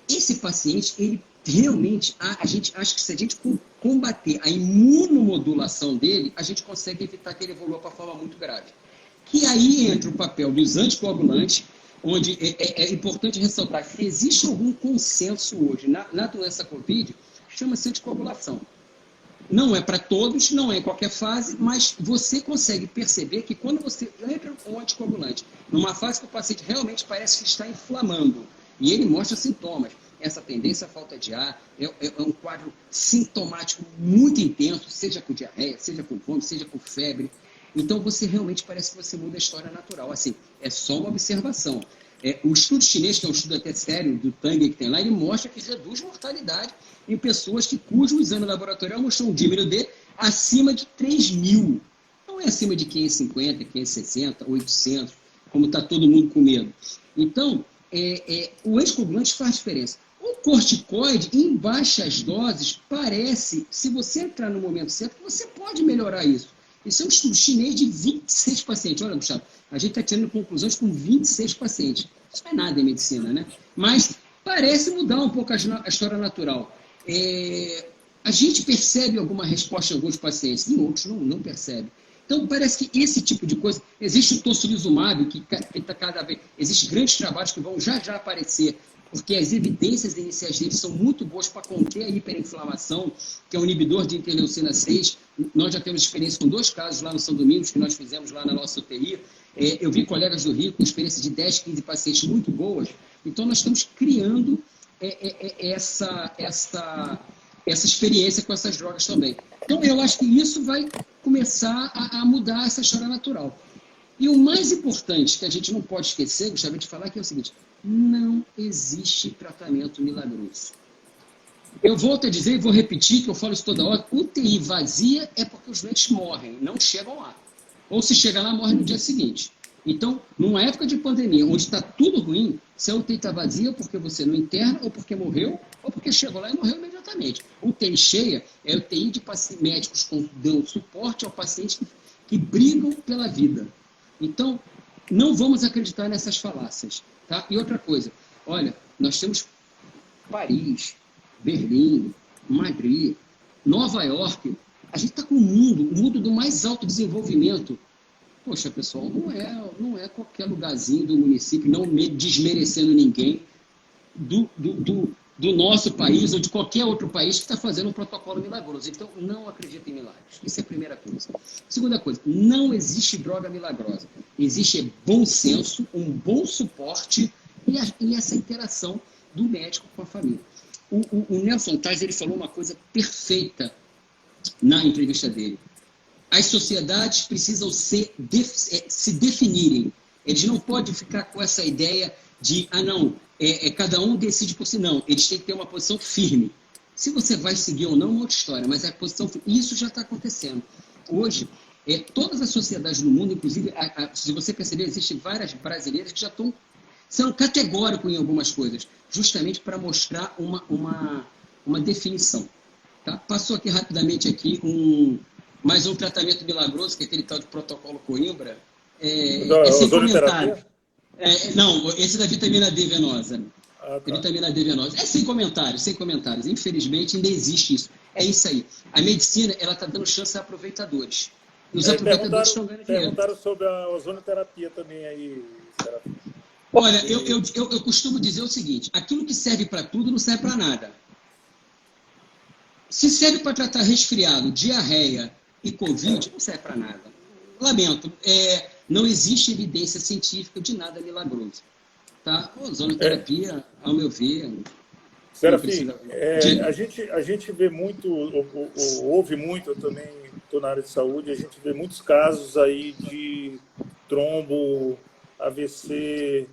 Esse paciente, ele realmente, a gente acha que se a gente combater a imunomodulação dele, a gente consegue evitar que ele evolua para forma muito grave. Que aí entra o papel dos anticoagulantes, onde é importante ressaltar que existe algum consenso hoje na doença Covid, chama-se anticoagulação. Não é para todos, não é em qualquer fase, mas você consegue perceber que quando você entra com um anticoagulante, numa fase que o paciente realmente parece que está inflamando, e ele mostra sintomas, essa tendência à falta de ar é um quadro sintomático muito intenso, seja com diarreia, seja com fome, seja com febre. Então, você realmente parece que você muda a história natural. Assim, é só uma observação. O estudo chinês, que é um estudo até sério, do Tang que tem lá, ele mostra que reduz mortalidade em pessoas cujo exame laboratorial mostrou um dímero D acima de 3.000. Não é acima de 550, 560, 800, como está todo mundo com medo. Então, o anticoagulante faz diferença. O corticoide, em baixas doses, parece, se você entrar no momento certo, que você pode melhorar isso. Isso é um estudo chinês de 26 pacientes. Olha, Gustavo, a gente está tirando conclusões com 26 pacientes. Isso não é nada em medicina, né? Mas parece mudar um pouco a história natural. A gente percebe alguma resposta em alguns pacientes, em outros não percebe. Então, parece que esse tipo de coisa... Existe o tocilizumab, que está cada vez... Existem grandes trabalhos que vão já aparecer, porque as evidências iniciais deles são muito boas para conter a hiperinflamação, que é um inibidor de interleucina 6. Nós já temos experiência com 2 casos lá no São Domingos, que nós fizemos lá na nossa UTI. Eu vi colegas do Rio com experiência de 10, 15 pacientes muito boas. Então, nós estamos criando essa experiência com essas drogas também. Então, eu acho que isso vai começar a mudar essa história natural. E o mais importante que a gente não pode esquecer, Gustavo, de falar que é o seguinte: não existe tratamento milagroso. Eu volto a dizer e vou repetir, que eu falo isso toda hora, UTI vazia é porque os doentes morrem, não chegam lá. Ou se chega lá, morre no dia seguinte. Então, numa época de pandemia, onde está tudo ruim, se a UTI está vazia porque você não interna, ou porque morreu, ou porque chegou lá e morreu imediatamente. UTI cheia é UTI de médicos que dão suporte ao paciente que brigam pela vida. Então, não vamos acreditar nessas falácias. Tá? E outra coisa, olha, nós temos Paris, Berlim, Madrid, Nova York. A gente está com o mundo do mais alto desenvolvimento. Poxa, pessoal, não é qualquer lugarzinho do município, não desmerecendo ninguém do nosso país ou de qualquer outro país que está fazendo um protocolo milagroso. Então, não acredita em milagres. Isso é a primeira coisa. Segunda coisa, não existe droga milagrosa. Existe bom senso, um bom suporte e essa interação do médico com a família. O Nelson Tais, ele falou uma coisa perfeita na entrevista dele. As sociedades precisam se definirem. Eles não podem ficar com essa ideia de, cada um decide por si. Não, eles têm que ter uma posição firme. Se você vai seguir ou não, é uma outra história, mas a posição firme. Isso já está acontecendo. Hoje, todas as sociedades do mundo, inclusive, se você perceber, existem várias brasileiras que já são categóricos em algumas coisas, justamente para mostrar uma definição. Tá? Passou aqui rapidamente mais um tratamento milagroso, que é aquele tal de protocolo Coimbra. É sem comentário. Não, esse da vitamina D venosa. Tá. Vitamina D venosa. É sem comentários. Infelizmente, ainda existe isso. É isso aí. A medicina, ela está dando chance a aproveitadores. E os aproveitadores estão ganhando dinheiro. Perguntaram sobre a ozonoterapia também aí, Serafim. Olha, eu costumo dizer o seguinte, aquilo que serve para tudo não serve para nada. Se serve para tratar resfriado, diarreia e Covid, não serve para nada. Lamento, não existe evidência científica de nada milagroso. Tá? Ozonoterapia, ao meu ver... Serafim, a gente vê muito, ouve muito, eu também estou na área de saúde, a gente vê muitos casos aí de trombo, AVC,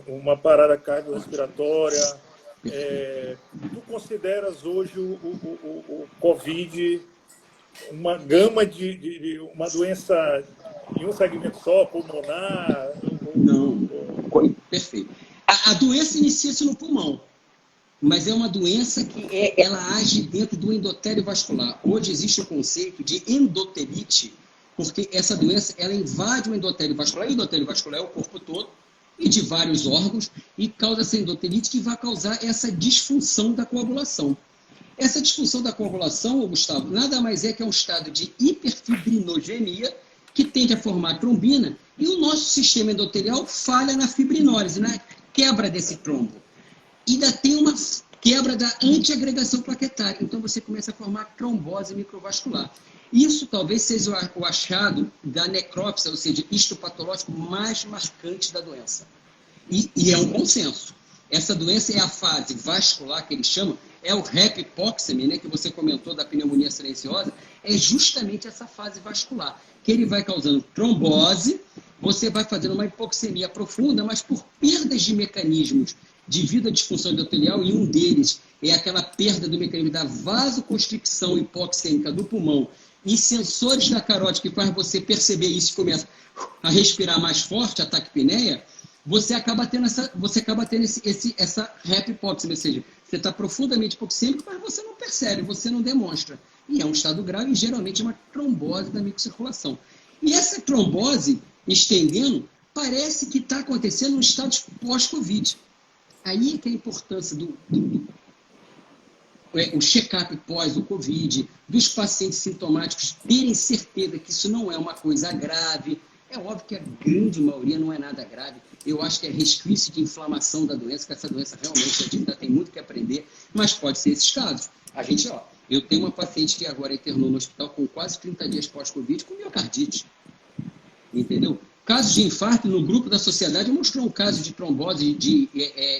uma parada cardiorrespiratória. Tu consideras hoje o Covid uma gama de uma doença em um segmento só, pulmonar? Não, perfeito. A doença inicia-se no pulmão, mas é uma doença que ela age dentro do endotélio vascular. Hoje existe o conceito de endotelite, porque essa doença ela invade o endotélio vascular. O endotélio vascular é o corpo todo e de vários órgãos e causa essa endotelite que vai causar essa disfunção da coagulação. Essa disfunção da coagulação, Gustavo, nada mais é que um estado de hiperfibrinogenia que tende a formar trombina e o nosso sistema endotelial falha na fibrinólise, na quebra desse trombo. E ainda tem uma quebra da antiagregação plaquetária. Então você começa a formar trombose microvascular. Isso talvez seja o achado da necrópsia, ou seja, histopatológico mais marcante da doença. E é um consenso. Essa doença é a fase vascular, que eles chamam, é o HEP-hipóxeme, né, que você comentou da pneumonia silenciosa, é justamente essa fase vascular, que ele vai causando trombose, você vai fazendo uma hipoxemia profunda, mas por perdas de mecanismos devido à disfunção endotelial, e um deles é aquela perda do mecanismo da vasoconstricção hipoxêmica do pulmão e sensores da carótida que faz você perceber isso e começa a respirar mais forte, a taquipneia, você acaba tendo essa HEP-hipóxemia, ou seja, você está profundamente hipoxêmico, mas você não percebe, você não demonstra. E é um estado grave e geralmente é uma trombose da microcirculação. E essa trombose, estendendo, parece que está acontecendo no estado pós-Covid. Aí é que é a importância o check-up pós o Covid, dos pacientes sintomáticos terem certeza que isso não é uma coisa grave. É óbvio que a grande maioria não é nada grave. Eu acho que é resquício de inflamação da doença, que essa doença realmente a gente ainda tem muito que aprender, mas pode ser esses casos. Eu tenho uma paciente que agora internou no hospital com quase 30 dias pós-Covid com miocardite. Entendeu? Casos de infarto no grupo da sociedade mostrou um caso de trombose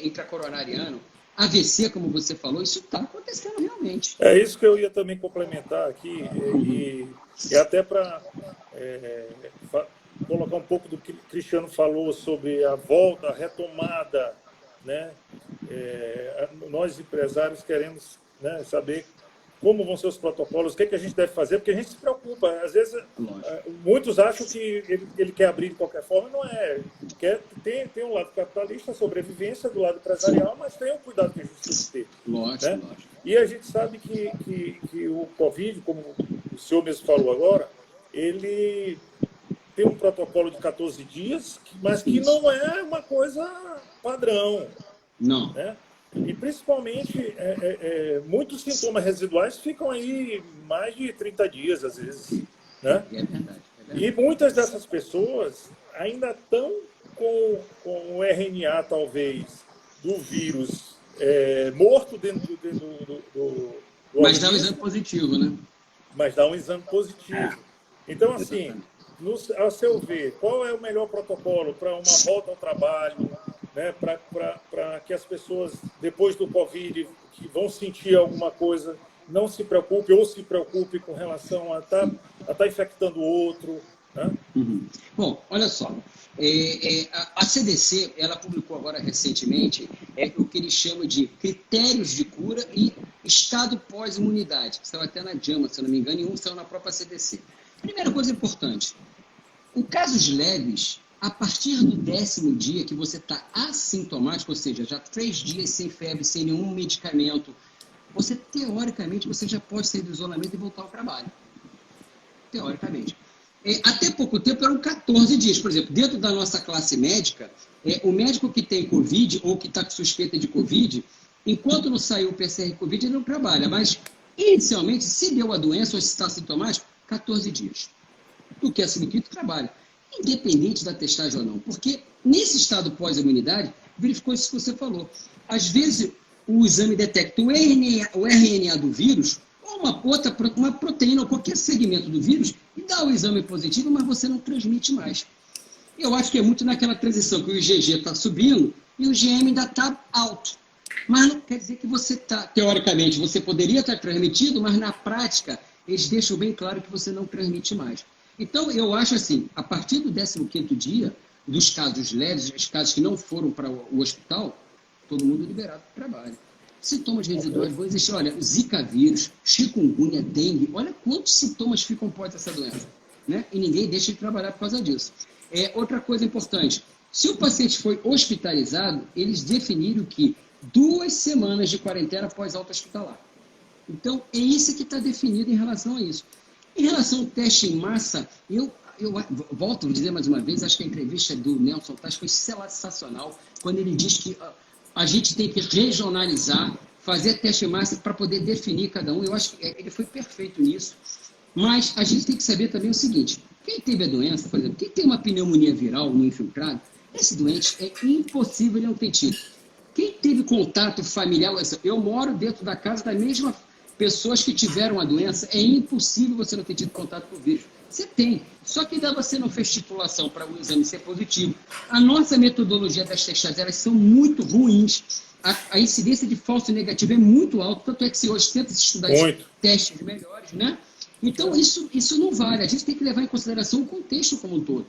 intracoronariano, AVC, como você falou, isso está acontecendo realmente. É isso que eu ia também complementar aqui, e até para colocar um pouco do que o Cristiano falou sobre a volta, a retomada, né? Nós empresários queremos, né, saber como vão ser os protocolos, o que a gente deve fazer, porque a gente se preocupa. Às vezes, Lógico. muitos acham que ele quer abrir de qualquer forma, não é. Tem um lado capitalista, a sobrevivência, do lado empresarial, mas tem um cuidado que a gente tem que ter. Lógico, Né? lógico. E a gente sabe que o Covid, como o senhor mesmo falou agora, ele tem um protocolo de 14 dias, mas que não é uma coisa padrão. Não. Né? E, principalmente, muitos sintomas residuais ficam aí mais de 30 dias, às vezes. Né? É verdade. E muitas dessas pessoas ainda estão com o RNA, talvez, do vírus morto dentro do Mas dá um organismo, exame positivo, né? mas dá um exame positivo. Então, assim, a seu ver, qual é o melhor protocolo para uma volta ao trabalho, né, para que as pessoas, depois do Covid, que vão sentir alguma coisa, não se preocupe ou se preocupe com relação a estar infectando o outro? Né? Uhum. Bom, olha só. A CDC, ela publicou agora recentemente o que eles chamam de critérios de cura e estado pós-imunidade, que saiu até na JAMA, se eu não me engano, e um saiu na própria CDC. Primeira coisa importante, em casos leves, a partir do 10º dia que você está assintomático, ou seja, já 3 dias sem febre, sem nenhum medicamento, você, teoricamente, você já pode sair do isolamento e voltar ao trabalho. Teoricamente. Até pouco tempo eram 14 dias. Por exemplo, dentro da nossa classe médica, o médico que tem Covid ou que está com suspeita de Covid, enquanto não saiu o PCR Covid, ele não trabalha. Mas, inicialmente, se deu a doença ou se está sintomático, 14 dias. O que é significa que trabalha. Independente da testagem ou não. Porque, nesse estado pós-imunidade, verificou isso que você falou. Às vezes, o exame detecta o RNA do vírus ou uma proteína ou qualquer segmento do vírus e dá o exame positivo, mas você não transmite mais. Eu acho que é muito naquela transição que o IgG está subindo e o IgM ainda está alto. Mas não quer dizer que você está, teoricamente, você poderia estar transmitido, mas na prática eles deixam bem claro que você não transmite mais. Então, eu acho assim, a partir do 15º dia, dos casos leves, os casos que não foram para o hospital, todo mundo liberado para o trabalho. Sintomas residuais vão existir. Olha, Zika vírus, chikungunya, dengue, olha quantos sintomas ficam após essa doença. Né? E ninguém deixa de trabalhar por causa disso. Outra coisa importante, se o paciente foi hospitalizado, eles definiram que 2 semanas de quarentena após alta hospitalar. Então, é isso que está definido em relação a isso. Em relação ao teste em massa, eu volto a dizer mais uma vez, acho que a entrevista do Nelson Tais foi sensacional, quando ele diz que a gente tem que regionalizar, fazer teste em massa para poder definir cada um. Eu acho que ele foi perfeito nisso. Mas a gente tem que saber também o seguinte, quem teve a doença, por exemplo, quem tem uma pneumonia viral no infiltrado, esse doente é impossível ele não ter tido. Quem teve contato familiar, eu moro dentro da casa da mesma pessoas que tiveram a doença, é impossível você não ter tido contato com o vírus. Você tem, só que ainda você não fez titulação para o exame ser positivo. A nossa metodologia das testagens, elas são muito ruins. A incidência de falso negativo é muito alta, tanto é que se hoje tenta se estudar testes melhores, né? Então, isso não vale. A gente tem que levar em consideração o contexto como um todo.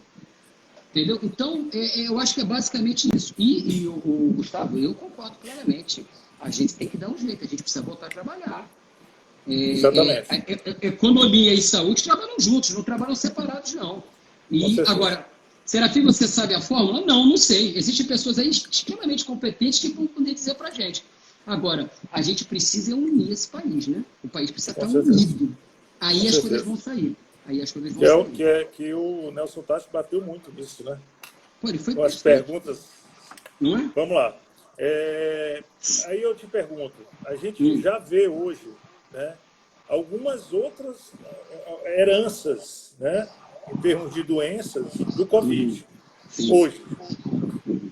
Entendeu? Então, eu acho que é basicamente isso. E o Gustavo, eu concordo plenamente. A gente tem que dar um jeito, a gente precisa voltar a trabalhar. Exatamente. Economia e saúde trabalham juntos, não trabalham separados, não. E agora, Serafim, você sabe a fórmula? Não sei. Existem pessoas aí extremamente competentes que vão poder dizer pra gente. Agora, a gente precisa unir esse país, né? O país precisa estar unido. Aí as coisas vão sair. Que o Nelson Tais bateu muito nisso, né? Pô, ele foi com as perguntas. Não é? Vamos lá. Aí eu te pergunto, a gente já vê hoje, né, algumas outras heranças, né, em termos de doenças do Covid. Hoje,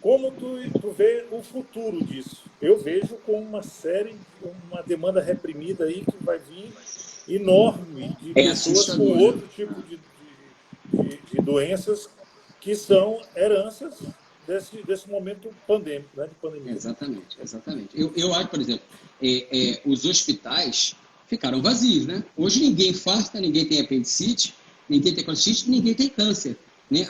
como tu vê o futuro disso? Eu vejo com uma demanda reprimida aí que vai vir enorme de pessoas com outro tipo de doenças que são heranças desse momento pandêmico, né, de pandemia. Exatamente. Eu acho, por exemplo, os hospitais ficaram vazios, né? Hoje ninguém infarta, ninguém tem apendicite, ninguém tem colite, ninguém tem câncer, né?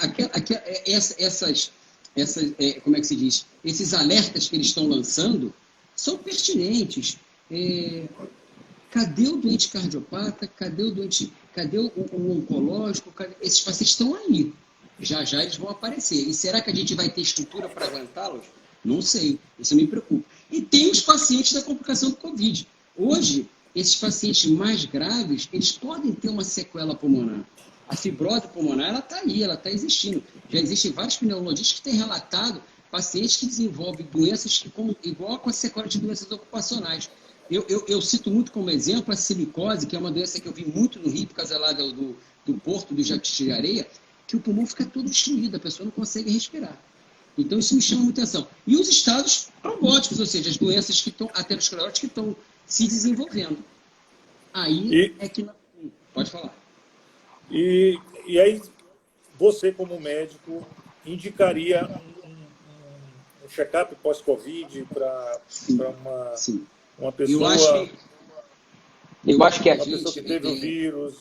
Como é que se diz? Esses alertas que eles estão lançando são pertinentes. Cadê o doente cardiopata? Cadê o oncológico? Esses pacientes estão aí. Já já eles vão aparecer. E será que a gente vai ter estrutura para aguentá-los? Não sei. Isso me preocupa. E tem os pacientes da complicação do Covid. Hoje, esses pacientes mais graves, eles podem ter uma sequela pulmonar. A fibrose pulmonar, ela está aí, ela está existindo. Já existem vários pneumologistas que têm relatado pacientes que desenvolvem doenças igual com a sequela de doenças ocupacionais. Eu cito muito como exemplo a silicose, que é uma doença que eu vi muito no Rio, por causa lá do porto, do Jacti de Areia, que o pulmão fica todo destruído, a pessoa não consegue respirar. Então, isso me chama muita atenção. E os estados trombóticos, ou seja, as doenças que estão ateroscleróticas que estão se desenvolvendo. Aí é que... Pode falar. E aí, você como médico, indicaria um check-up pós-Covid para uma pessoa... Eu acho que a uma gente... pessoa que teve o vírus...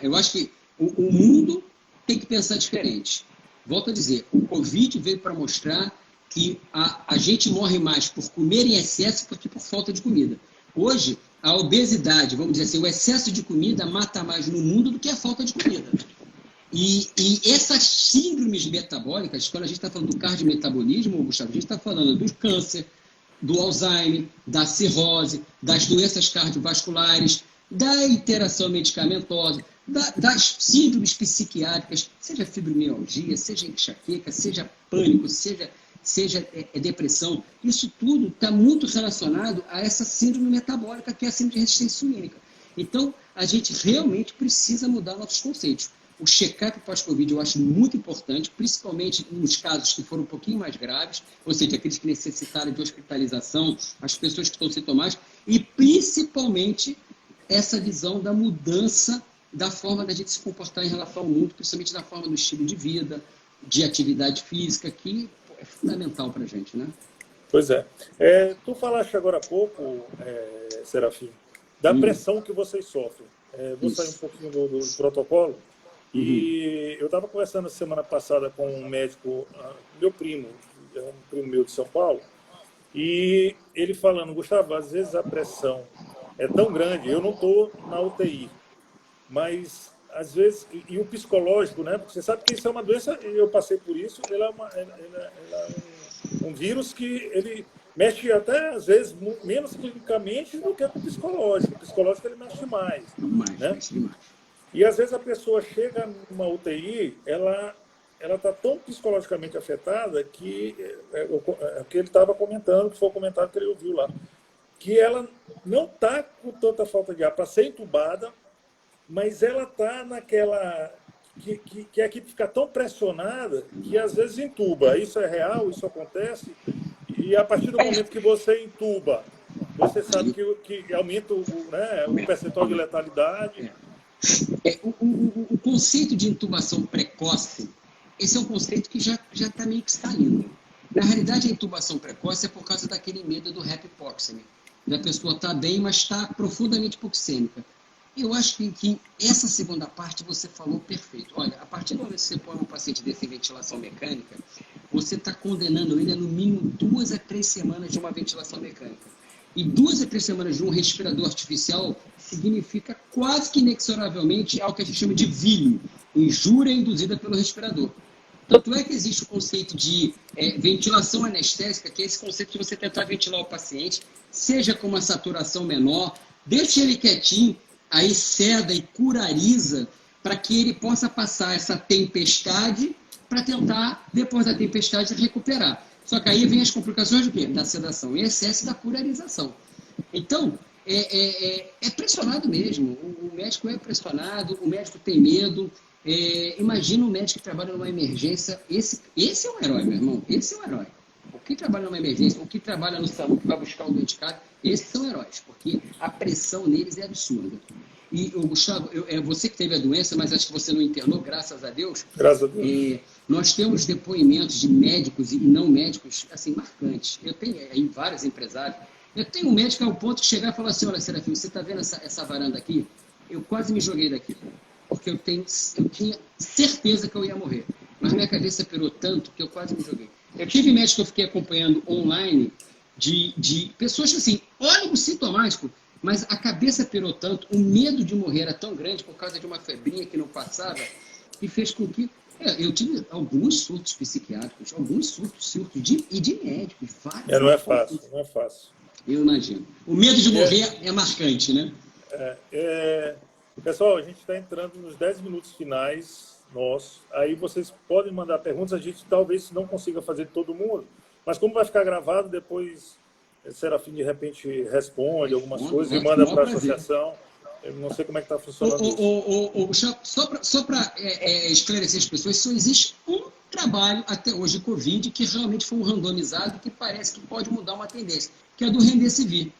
Eu acho que o mundo tem que pensar diferente. Volto a dizer, o Covid veio para mostrar que a gente morre mais por comer em excesso do que por falta de comida. Hoje, a obesidade, vamos dizer assim, o excesso de comida mata mais no mundo do que a falta de comida. E essas síndromes metabólicas, quando a gente está falando do cardiometabolismo, Gustavo, a gente está falando do câncer, do Alzheimer, da cirrose, das doenças cardiovasculares, da interação medicamentosa, das síndromes psiquiátricas, seja fibromialgia, seja enxaqueca, seja pânico, seja depressão. Isso tudo está muito relacionado a essa síndrome metabólica, que é a síndrome de resistência insulínica. Então, a gente realmente precisa mudar nossos conceitos. O check-up pós-Covid eu acho muito importante, principalmente nos casos que foram um pouquinho mais graves, ou seja, aqueles que necessitaram de hospitalização, as pessoas que estão sintomáticas, e principalmente essa visão da mudança da forma da gente se comportar em relação ao mundo, principalmente da forma do estilo de vida, de atividade física, que é fundamental para a gente, né? Pois é. Tu falaste agora há pouco, Serafim, da pressão que vocês sofrem. Vou sair um pouquinho do protocolo. E eu estava conversando semana passada com um médico, meu primo, é um primo meu de São Paulo, e ele falando, Gustavo, às vezes a pressão é tão grande, eu não estou na UTI, mas às vezes, e o psicológico, né? Porque você sabe que isso é uma doença, e eu passei por isso, ele é um vírus que ele mexe até, às vezes, menos clinicamente do que com o psicológico. O psicológico ele mexe mais. Mexe demais. E às vezes a pessoa chega numa UTI, ela está tão psicologicamente afetada que ele estava comentando, que foi o comentário que ele ouviu lá, que ela não está com tanta falta de ar para ser entubada, mas ela está naquela... que a equipe fica tão pressionada que às vezes entuba. Isso é real, isso acontece, e a partir do momento que você entuba, você sabe que aumenta o percentual de letalidade. O conceito de intubação precoce, esse é um conceito que já está meio que saindo. Na realidade, a intubação precoce é por causa daquele medo do hypoxemia. Da pessoa está bem, mas está profundamente hipoxêmica. Eu acho que essa segunda parte você falou perfeito. Olha, a partir do momento que você põe um paciente desse em ventilação mecânica, você está condenando ele a no mínimo 2 a 3 semanas de uma ventilação mecânica. E 2 a 3 semanas de um respirador artificial significa quase que inexoravelmente algo que a gente chama de VILO, injúria induzida pelo respirador. Tanto é que existe o conceito de ventilação anestésica, que é esse conceito de você tentar ventilar o paciente, seja com uma saturação menor, deixa ele quietinho, aí ceda e curariza para que ele possa passar essa tempestade para tentar, depois da tempestade, recuperar. Só que aí vem as complicações do quê? Da sedação e excesso da curarização. Então, é pressionado mesmo. O médico é pressionado, o médico tem medo. Imagina um médico que trabalha numa emergência. Esse é um herói, meu irmão. Esse é um herói. O que trabalha numa emergência, o que trabalha no SAMU, que vai buscar o doente de casa, esses são heróis, porque a pressão neles é absurda. E, Gustavo, você que teve a doença, mas acho que você não internou, graças a Deus. Graças a Deus. Nós temos depoimentos de médicos e não médicos, assim, marcantes. Eu tenho aí vários empresários. Eu tenho um médico ao ponto de chegar e falar assim, olha, Serafim, você está vendo essa varanda aqui? Eu quase me joguei daqui, porque eu tinha certeza que eu ia morrer. Mas minha cabeça pirou tanto que eu quase me joguei. Eu tive médico que eu fiquei acompanhando online de pessoas que, assim, olham o sintomático, mas a cabeça pirou tanto, o medo de morrer era tão grande por causa de uma febrinha que não passava, que fez com que... eu tive alguns surtos psiquiátricos, alguns surtos de médicos, vários. Não é fácil, não é fácil. Eu imagino. O medo de morrer é marcante, né? Pessoal, a gente está entrando nos 10 minutos finais nossos. Aí vocês podem mandar perguntas. A gente talvez não consiga fazer de todo mundo, mas como vai ficar gravado, depois Serafim de repente responde algumas coisas e manda para a associação. Eu não sei como é que está funcionando isso. Só para esclarecer as pessoas, só existe um trabalho até hoje de Covid que realmente foi um randomizado que parece que pode mudar uma tendência, que é do Remdesivir.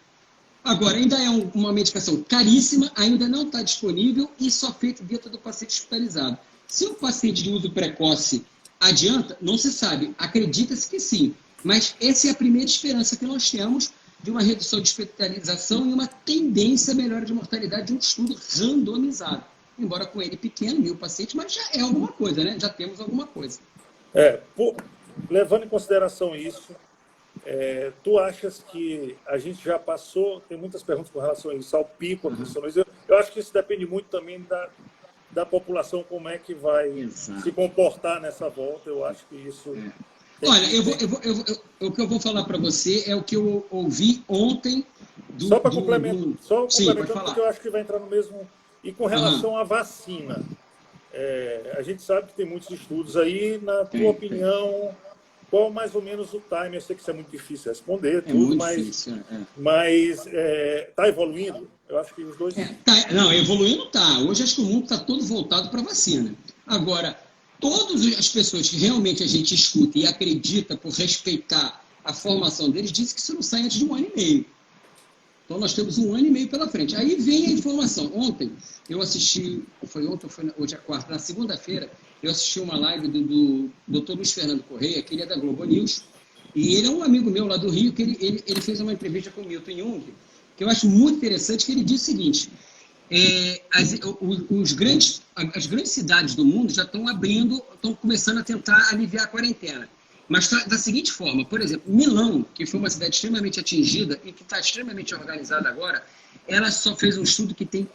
Agora, ainda é uma medicação caríssima, ainda não está disponível e só feito dentro do paciente hospitalizado. Se o paciente de uso precoce adianta, não se sabe. Acredita-se que sim. Mas essa é a primeira esperança que nós temos de uma redução de hospitalização e uma tendência à melhora de mortalidade de um estudo randomizado. Embora com ele pequeno, 1.000 pacientes, mas já é alguma coisa, né? Já temos alguma coisa. Levando em consideração isso, tu achas que a gente já passou, tem muitas perguntas com relação a isso, ao pico, eu acho que isso depende muito também da população, como é que vai se comportar nessa volta. Eu acho que isso... Olha, o que eu vou falar para você é o que eu ouvi ontem Só para complementar, Sim, porque eu acho que vai entrar no mesmo... E com relação à vacina, a gente sabe que tem muitos estudos aí. Na tua opinião, qual mais ou menos o time? Eu sei que isso é muito difícil responder, mas está evoluindo? Eu acho que os dois... Não, evoluindo está. Hoje acho que o mundo está todo voltado para a vacina. Agora, todas as pessoas que realmente a gente escuta e acredita por respeitar a formação deles, dizem que isso não sai antes de 1 ano e meio. Então, nós temos 1 ano e meio pela frente. Aí vem a informação. Ontem, eu assisti, hoje é quarta, na segunda-feira, eu assisti uma live do Dr. Luiz Fernando Correia, que ele é da Globo News, e ele é um amigo meu lá do Rio, que ele fez uma entrevista com o Milton Jung, que eu acho muito interessante, que ele diz o seguinte: as grandes cidades do mundo já estão estão começando a tentar aliviar a quarentena. Mas da seguinte forma, por exemplo, Milão, que foi uma cidade extremamente atingida e que está extremamente organizada agora, ela só fez um estudo que tem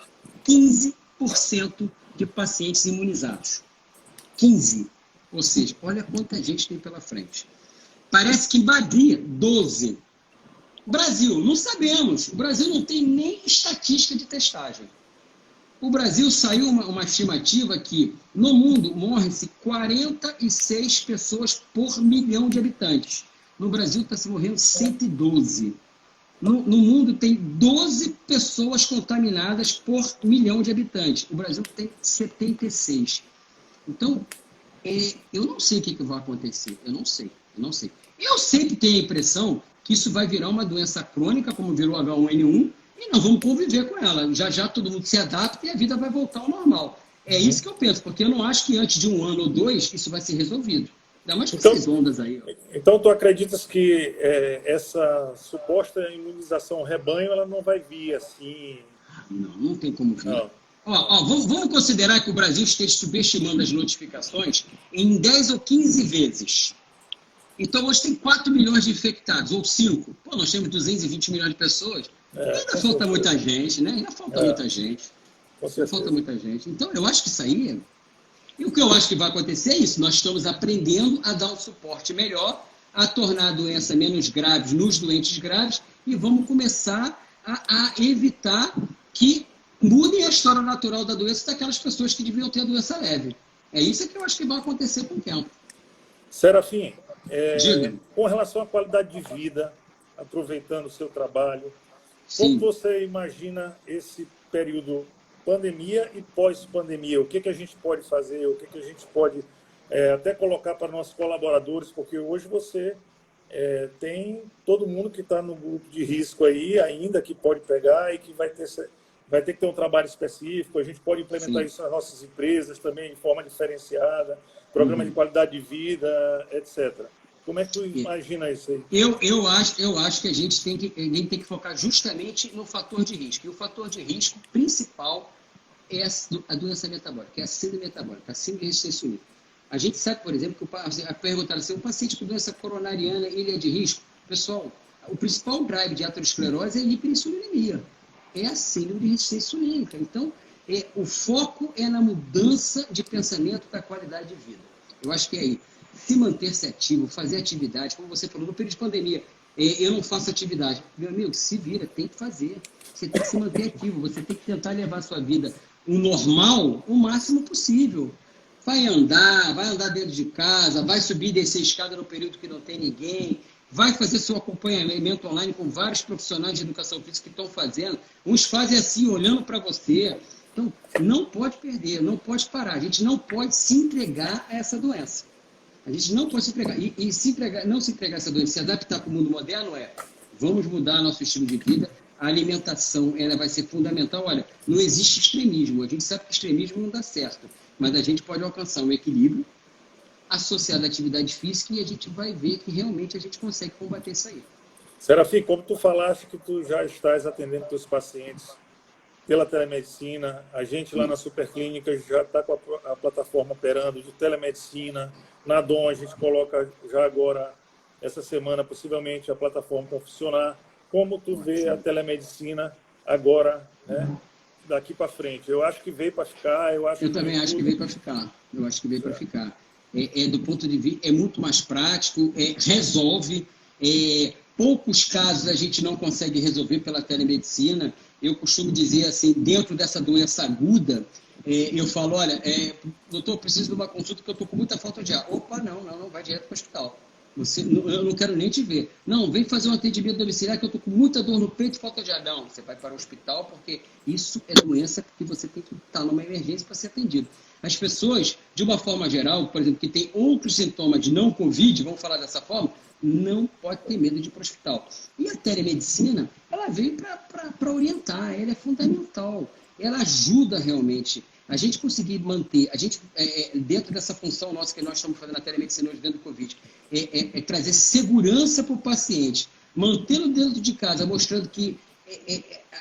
15% de pacientes imunizados. 15%. Ou seja, olha quanta gente tem pela frente. Parece que Badia, 12%. Brasil, não sabemos. O Brasil não tem nem estatística de testagem. O Brasil saiu uma estimativa que, no mundo, morrem-se 46 pessoas por milhão de habitantes. No Brasil está se morrendo 112. No mundo tem 12 pessoas contaminadas por milhão de habitantes. O Brasil tem 76. Então, eu não sei o que vai acontecer. Eu não sei. Eu sempre tenho a impressão que isso vai virar uma doença crônica, como virou H1N1, e nós vamos conviver com ela. Já todo mundo se adapta e a vida vai voltar ao normal. É isso que eu penso, porque eu não acho que antes de 1 ano ou 2 isso vai ser resolvido. Ainda mais com essas ondas aí. Então, tu acreditas que essa suposta imunização rebanho, ela não vai vir assim? Não tem como vir. Vamos considerar que o Brasil esteja subestimando as notificações em 10 ou 15 vezes. Então, hoje tem 4 milhões de infectados, ou 5. Nós temos 220 milhões de pessoas. Ainda falta muita gente, né? Ainda falta muita gente. Então, eu acho que isso aí... E o que eu acho que vai acontecer é isso. Nós estamos aprendendo a dar um suporte melhor, a tornar a doença menos grave nos doentes graves e vamos começar a evitar que mudem a história natural da doença daquelas pessoas que deviam ter a doença leve. É isso que eu acho que vai acontecer com o tempo. Serafim, Diga. Com relação à qualidade de vida, aproveitando o seu trabalho, Sim. como você imagina esse período pandemia e pós-pandemia? O que a gente pode fazer? O que a gente pode até colocar para nossos colaboradores? Porque hoje você tem todo mundo que está no grupo de risco aí ainda, que pode pegar e que vai ter que ter um trabalho específico. A gente pode implementar isso nas nossas empresas também de forma diferenciada, programa de qualidade de vida, etc. Como é que tu imagina isso aí? Eu acho que a gente tem que focar justamente no fator de risco. E o fator de risco principal é a doença metabólica, é a síndrome metabólica, a síndrome de resistência insulínica. A gente sabe, por exemplo, que perguntaram assim, o paciente com doença coronariana, ele é de risco? Pessoal, o principal drive de aterosclerose é a hiperinsulinemia. é a síndrome de resistência insulínica. Então, o foco é na mudança de pensamento da qualidade de vida. Eu acho que é aí. Se manter-se ativo, fazer atividade, como você falou, no período de pandemia, eu não faço atividade. Meu amigo, se vira, tem que fazer. Você tem que se manter ativo, você tem que tentar levar a sua vida o normal o máximo possível. Vai andar dentro de casa, vai subir e descer escada no período que não tem ninguém, vai fazer seu acompanhamento online com vários profissionais de educação física que estão fazendo. Uns fazem assim, olhando para você. Então, não pode perder, não pode parar. A gente não pode se entregar a essa doença. A gente não pode se entregar. Não se entregar a essa doença, se adaptar para o mundo moderno vamos mudar nosso estilo de vida. A alimentação ela vai ser fundamental. Olha, não existe extremismo. A gente sabe que extremismo não dá certo. Mas a gente pode alcançar um equilíbrio associado à atividade física e a gente vai ver que realmente a gente consegue combater isso aí. Serafim, como tu falaste que tu já estás atendendo teus pacientes pela telemedicina, a gente lá na Superclínica já está com a plataforma operando de telemedicina. Na DOM a gente coloca já agora, essa semana, possivelmente, a plataforma para funcionar. Como tu vê a telemedicina agora, né, daqui para frente? Eu acho que veio para ficar. Eu também acho que veio para ficar. Eu acho que veio para ficar. Do ponto de vista, é muito mais prático, resolve. Poucos casos a gente não consegue resolver pela telemedicina. Eu costumo dizer assim, dentro dessa doença aguda, eu falo, olha, doutor, eu preciso de uma consulta porque eu estou com muita falta de ar. Opa, não, vai direto para o hospital. Eu não quero nem te ver. Não, vem fazer um atendimento domiciliar que eu estou com muita dor no peito e falta de ar. Não, você vai para o hospital porque isso é doença que você tem que estar numa emergência para ser atendido. As pessoas, de uma forma geral, por exemplo, que tem outros sintomas de não Covid, vamos falar dessa forma, não pode ter medo de ir para o hospital. E a telemedicina, ela veio para orientar, ela é fundamental. Ela ajuda realmente a gente conseguir manter, dentro dessa função nossa que nós estamos fazendo na telemedicina hoje dentro do Covid, trazer segurança para o paciente, mantê-lo dentro de casa, mostrando que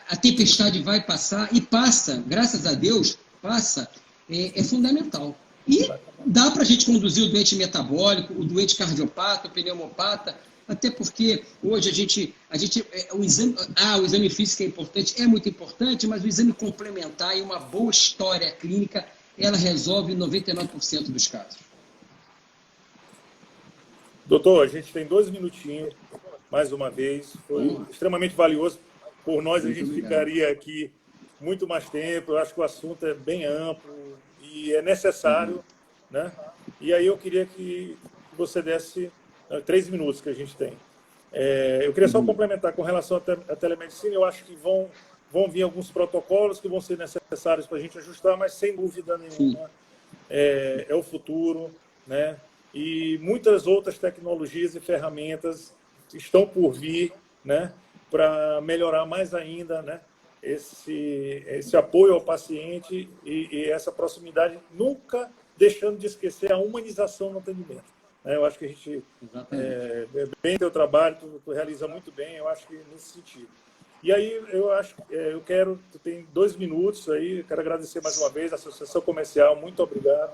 a tempestade vai passar, e passa, graças a Deus, passa, é fundamental. E dá para a gente conduzir o doente metabólico, o doente cardiopata, o pneumopata, até porque hoje o exame físico é muito importante, mas o exame complementar e uma boa história clínica, ela resolve 99% dos casos. Doutor, a gente tem 2 minutinhos, mais uma vez, foi extremamente valioso. Por nós, a gente ficaria aqui muito mais tempo, eu acho que o assunto é bem amplo e é necessário, né? E aí eu queria que você desse 3 minutos que a gente tem. Eu queria só complementar com relação à telemedicina. Eu acho que vão vir alguns protocolos que vão ser necessários para a gente ajustar, mas sem dúvida nenhuma é o futuro, né? E muitas outras tecnologias e ferramentas estão por vir, né, para melhorar mais ainda, né, esse apoio ao paciente e essa proximidade, nunca deixando de esquecer a humanização no atendimento. Eu acho que a gente bem teu trabalho, tu realiza muito bem, eu acho que nesse sentido. E aí tu tem 2 minutos aí, quero agradecer mais uma vez a Associação Comercial, muito obrigado,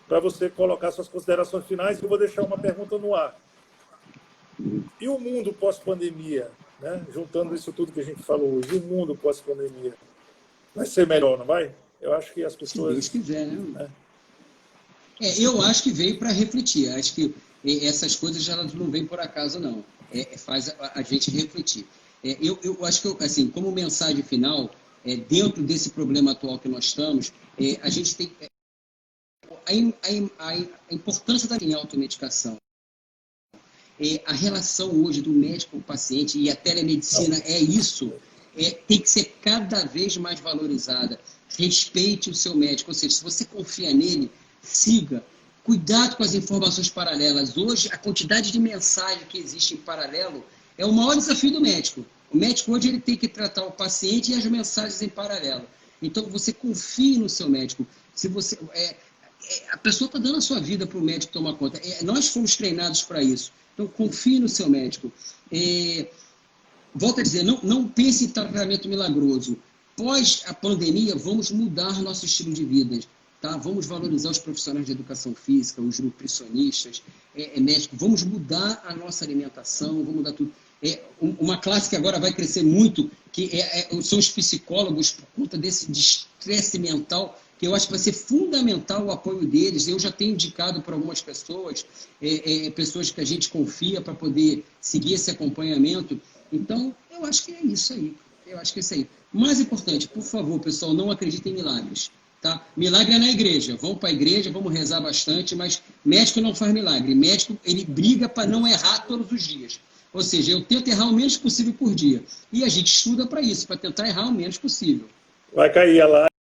para você colocar suas considerações finais, e eu vou deixar uma pergunta no ar. E o mundo pós-pandemia, né? Juntando isso tudo que a gente falou hoje, o mundo pós-pandemia vai ser melhor, não vai? Eu acho que as pessoas... Se Deus quiser, né? Eu acho que veio para refletir. Acho que essas coisas já não vêm por acaso, não. Faz a gente refletir. Eu acho que, assim, como mensagem final, dentro desse problema atual que nós estamos, a gente tem a importância da automedicação. A relação hoje do médico com o paciente e a telemedicina isso, tem que ser cada vez mais valorizada. Respeite o seu médico, ou seja, se você confia nele, siga. Cuidado com as informações paralelas. Hoje, a quantidade de mensagem que existe em paralelo é o maior desafio do médico. O médico hoje ele tem que tratar o paciente e as mensagens em paralelo. Então, você confie no seu médico. Se você, a pessoa está dando a sua vida para o médico tomar conta. Nós fomos treinados para isso. Então, confie no seu médico. Volto a dizer, não pense em tratamento milagroso. Pós a pandemia, vamos mudar nosso estilo de vida. Tá? Vamos valorizar os profissionais de educação física, os nutricionistas, médicos. Vamos mudar a nossa alimentação, vamos mudar tudo. uma classe que agora vai crescer muito, que são os psicólogos, por conta desse estresse mental, que eu acho que vai ser fundamental o apoio deles. Eu já tenho indicado para algumas pessoas, pessoas que a gente confia para poder seguir esse acompanhamento. Então, eu acho que é isso aí. Eu acho que é isso aí. Mais importante, por favor, pessoal, não acreditem em milagres. Tá? Milagre é na igreja. Vamos para a igreja, vamos rezar bastante, mas médico não faz milagre. Médico, ele briga para não errar todos os dias. Ou seja, eu tento errar o menos possível por dia. E a gente estuda para isso, para tentar errar o menos possível. Vai cair a live.